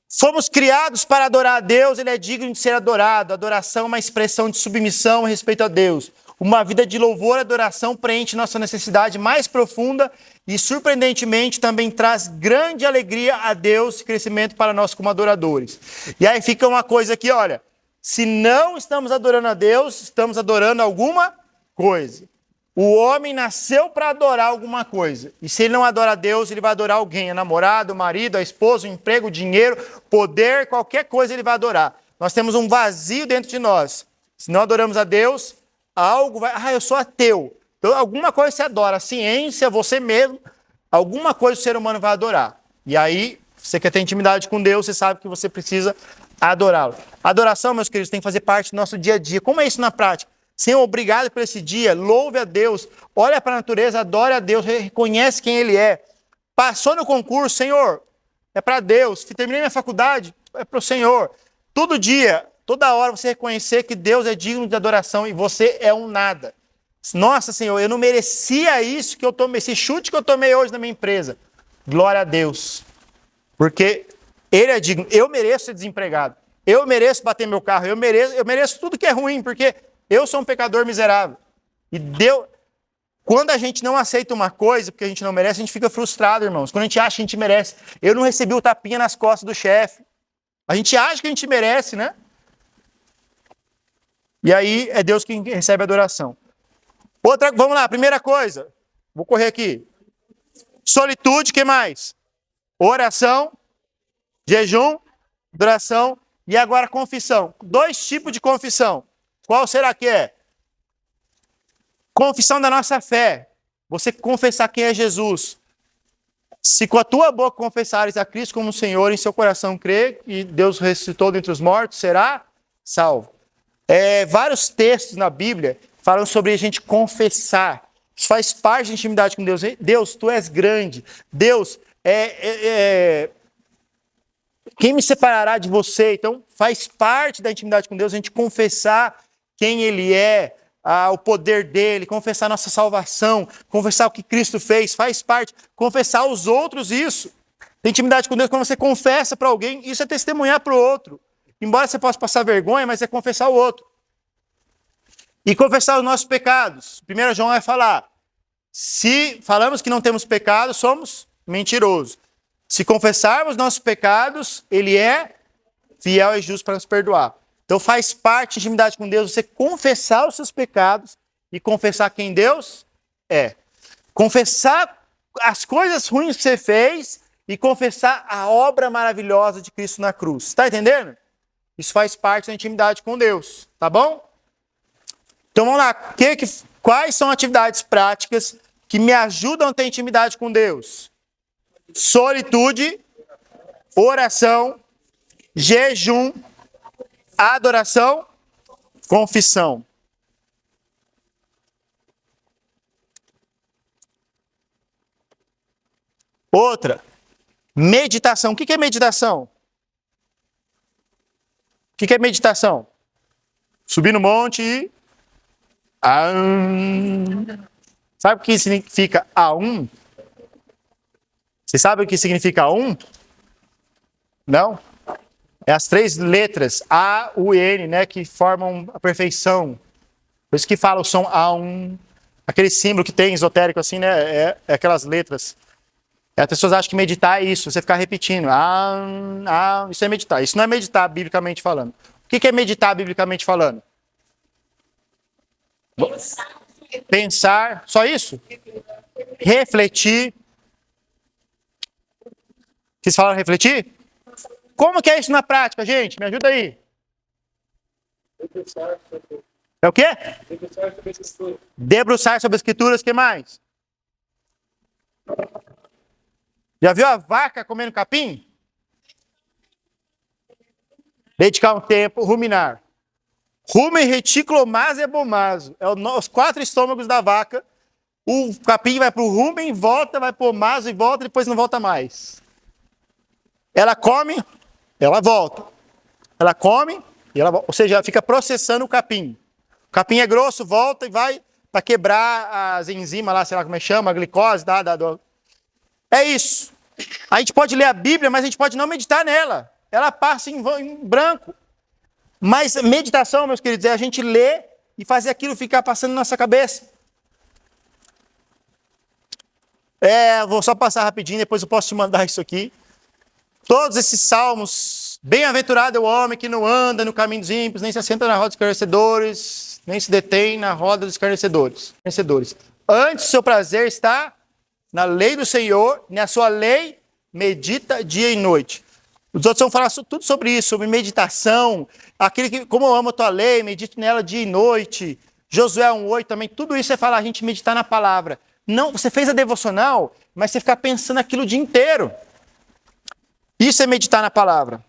Fomos criados para adorar a Deus, Ele é digno de ser adorado. Adoração é uma expressão de submissão e respeito a Deus. Uma vida de louvor e adoração preenche nossa necessidade mais profunda e, surpreendentemente, também traz grande alegria a Deus e crescimento para nós como adoradores. E aí fica uma coisa aqui, olha. Se não estamos adorando a Deus, estamos adorando alguma coisa. O homem nasceu para adorar alguma coisa. E se ele não adora a Deus, ele vai adorar alguém. A namorada, o marido, a esposa, o emprego, o dinheiro, poder, qualquer coisa ele vai adorar. Nós temos um vazio dentro de nós. Se não adoramos a Deus, algo vai... eu sou ateu. Então, alguma coisa você adora. A ciência, você mesmo, alguma coisa o ser humano vai adorar. E aí, você quer ter intimidade com Deus, você sabe que você precisa adorá-lo. Adoração, meus queridos, tem que fazer parte do nosso dia a dia. Como é isso na prática? Senhor, obrigado por esse dia, louve a Deus, olha para a natureza, adore a Deus, reconhece quem Ele é. Passou no concurso, Senhor, é para Deus. Terminei minha faculdade, é para o Senhor. Todo dia, toda hora você reconhecer que Deus é digno de adoração e você é um nada. Nossa, Senhor, eu não merecia isso que eu tomei, esse chute que eu tomei hoje na minha empresa. Glória a Deus, porque Ele é digno. Eu mereço ser desempregado, eu mereço bater meu carro, eu mereço tudo que é ruim, porque eu sou um pecador miserável. E Deus, quando a gente não aceita uma coisa, porque a gente não merece, a gente fica frustrado, irmãos. Quando a gente acha que a gente merece. Eu não recebi o tapinha nas costas do chefe. A gente acha que a gente merece, né? E aí é Deus quem recebe a adoração. Vamos lá, primeira coisa. Vou correr aqui. Solitude, o que mais? Oração, jejum, adoração e agora confissão. 2 tipos de confissão. Qual será que é? Confissão da nossa fé. Você confessar quem é Jesus. Se com a tua boca confessares a Cristo como Senhor, em seu coração crer que Deus ressuscitou dentre os mortos, será salvo. Vários textos na Bíblia falam sobre a gente confessar. Isso faz parte da intimidade com Deus. Deus, tu és grande. Deus, quem me separará de você? Então, faz parte da intimidade com Deus a gente confessar quem Ele é, o poder dele, confessar nossa salvação, confessar o que Cristo fez, faz parte. Confessar aos outros isso. Tem intimidade com Deus quando você confessa para alguém, isso é testemunhar para o outro. Embora você possa passar vergonha, mas é confessar o outro. E confessar os nossos pecados. 1 João vai falar, se falamos que não temos pecado, somos mentirosos. Se confessarmos nossos pecados, ele é fiel e justo para nos perdoar. Então faz parte de intimidade com Deus você confessar os seus pecados e confessar quem Deus é. Confessar as coisas ruins que você fez e confessar a obra maravilhosa de Cristo na cruz. Está entendendo? Isso faz parte da intimidade com Deus. Tá bom? Então vamos lá. Quais são atividades práticas que me ajudam a ter intimidade com Deus? Solitude, oração, jejum, adoração, confissão. Outra, meditação. O que é meditação? O que é meditação? Subir no monte e... Sabe o que significa A1? Você sabe o que significa A1? Não? É as 3 letras A, U e N, né, que formam a perfeição. Por isso que fala o som A1. Aquele símbolo que tem esotérico assim, né, é aquelas letras. As pessoas acham que meditar é isso, você ficar repetindo. Isso é meditar. Isso não é meditar biblicamente falando. O que é meditar biblicamente falando? Pensar, só isso? Refletir. Vocês falaram refletir? Como que é isso na prática, gente? Me ajuda aí. É o quê? Debruçar sobre as escrituras. O que mais? Já viu a vaca comendo capim? Dedicar um tempo, ruminar. Rumen, reticulomaso e abomaso. É os 4 estômagos da vaca. O capim vai para o rumen, volta, vai para o maso e volta, depois não volta mais. Ela come, ela volta. Ela come e ela volta. Ou seja, fica processando o capim. O capim é grosso, volta e vai para quebrar as enzimas lá, sei lá como é que chama, a glicose. É isso. A gente pode ler a Bíblia, mas a gente pode não meditar nela. Ela passa em branco. Mas meditação, meus queridos, é a gente ler e fazer aquilo ficar passando na nossa cabeça. Vou só passar rapidinho, depois eu posso te mandar isso aqui. Todos esses salmos, bem-aventurado é o homem que não anda no caminho dos ímpios, nem se assenta na roda dos escarnecedores, nem se detém na roda dos escarnecedores. Antes, seu prazer está na lei do Senhor, na sua lei medita dia e noite. Os outros vão falar tudo sobre isso, sobre meditação, aquele que, como eu amo a tua lei, medito nela dia e noite. Josué 1:8 também, tudo isso é falar a gente meditar na palavra. Não, você fez a devocional, mas você ficar pensando aquilo o dia inteiro. Isso é meditar na palavra.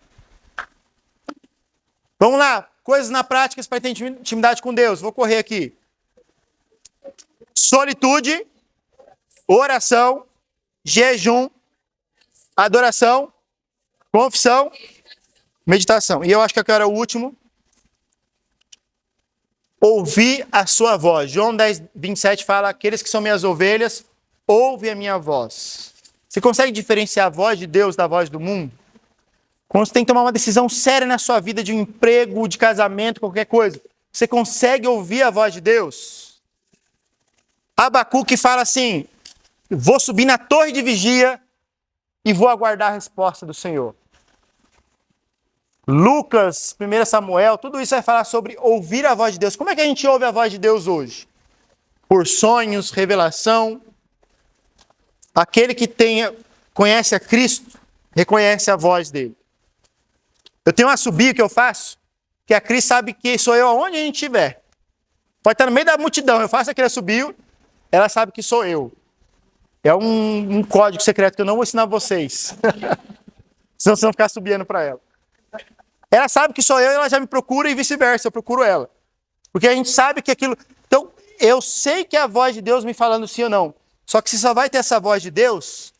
Vamos lá, coisas na prática para ter intimidade com Deus. Vou correr aqui. Solitude, oração, jejum, adoração, confissão, meditação. E eu acho que agora é o último. Ouvir a sua voz. João 10:27 fala, aqueles que são minhas ovelhas, ouvem a minha voz. Você consegue diferenciar a voz de Deus da voz do mundo? Quando você tem que tomar uma decisão séria na sua vida, de um emprego, de casamento, qualquer coisa, você consegue ouvir a voz de Deus? Abacuque fala assim, vou subir na torre de vigia e vou aguardar a resposta do Senhor. Lucas, 1 Samuel, tudo isso vai falar sobre ouvir a voz de Deus. Como é que a gente ouve a voz de Deus hoje? Por sonhos, revelação. Aquele que conhece a Cristo, reconhece a voz dele. Eu tenho um assobio que eu faço, que a Cris sabe que sou eu aonde a gente estiver. Pode estar no meio da multidão, eu faço aquele assobio, ela sabe que sou eu. É um código secreto que eu não vou ensinar vocês. Senão vocês vão ficar assobiando para ela. Ela sabe que sou eu e ela já me procura e vice-versa, eu procuro ela. Porque a gente sabe que aquilo... Então, eu sei que é a voz de Deus me falando sim ou não. Só que você só vai ter essa voz de Deus...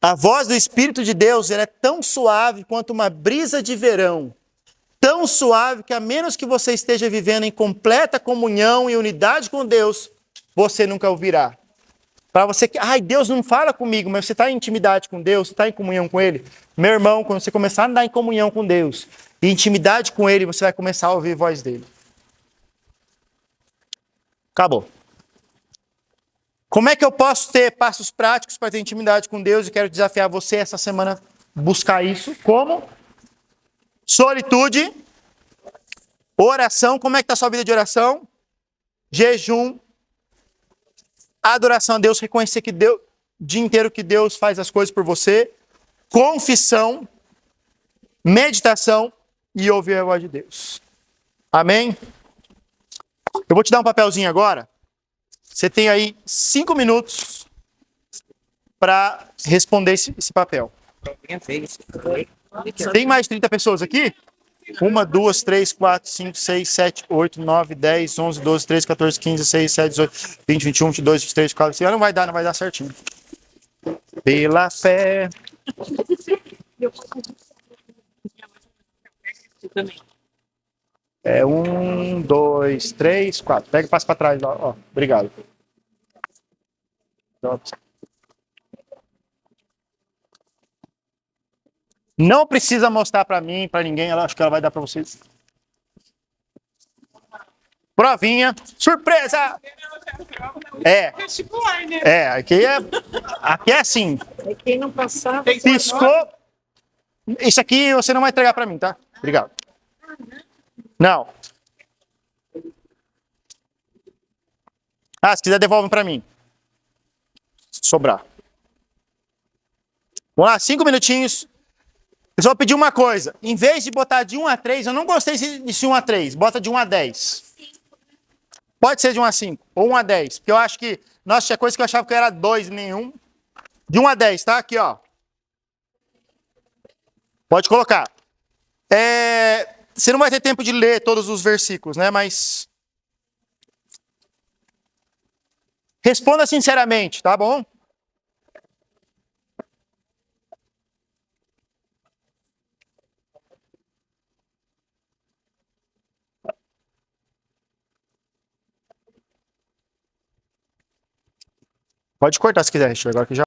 A voz do Espírito de Deus ela é tão suave quanto uma brisa de verão. tão suave que a menos que você esteja vivendo em completa comunhão e unidade com Deus, você nunca ouvirá. Para você que, ai, Deus não fala comigo, mas você está em intimidade com Deus, você está em comunhão com Ele. Meu irmão, quando você começar a andar em comunhão com Deus, e intimidade com Ele, você vai começar a ouvir a voz dele. Acabou. Como é que eu posso ter passos práticos para ter intimidade com Deus? E quero desafiar você essa semana a buscar isso. Como? Solitude, oração. Como é que está a sua vida de oração? Jejum, adoração a Deus, reconhecer que Deus, o dia inteiro que Deus faz as coisas por você. Confissão, meditação e ouvir a voz de Deus. Amém? Eu vou te dar um papelzinho agora. Você tem aí 5 minutos para responder esse papel. Tem mais de 30 pessoas aqui? 1, 2, 3, 4, 5, 6, 7, 8, 9, 10, 11, 12, 13, 14, 15, 16, 17, 18, 20, 21, 22, 23, 24, 25. Não vai dar certinho. Pela fé. É 1, 2, 3, 4. Pega e passa para trás. Ó. Obrigado. Não precisa mostrar para mim, para ninguém. Acho que ela vai dar para vocês. Provinha. Surpresa! Aqui é assim. Quem não passar, Piscou. Isso aqui você não vai entregar para mim, tá? Obrigado. Não. Se quiser, devolve para mim. Sobrar. Vamos lá, 5 minutinhos. Eu só vou pedir uma coisa. Em vez de botar de 1 a 3, eu não gostei de 1 a 3. Bota de 1 a 10. Pode ser de 1 a 5 ou 1 a 10. Porque eu acho que... Nossa, tinha coisa que eu achava que era 2 e nenhum. De 1 a 10, tá? Aqui, ó. Pode colocar. Você não vai ter tempo de ler todos os versículos, né? Mas... responda sinceramente, tá bom? Pode cortar se quiser, agora que já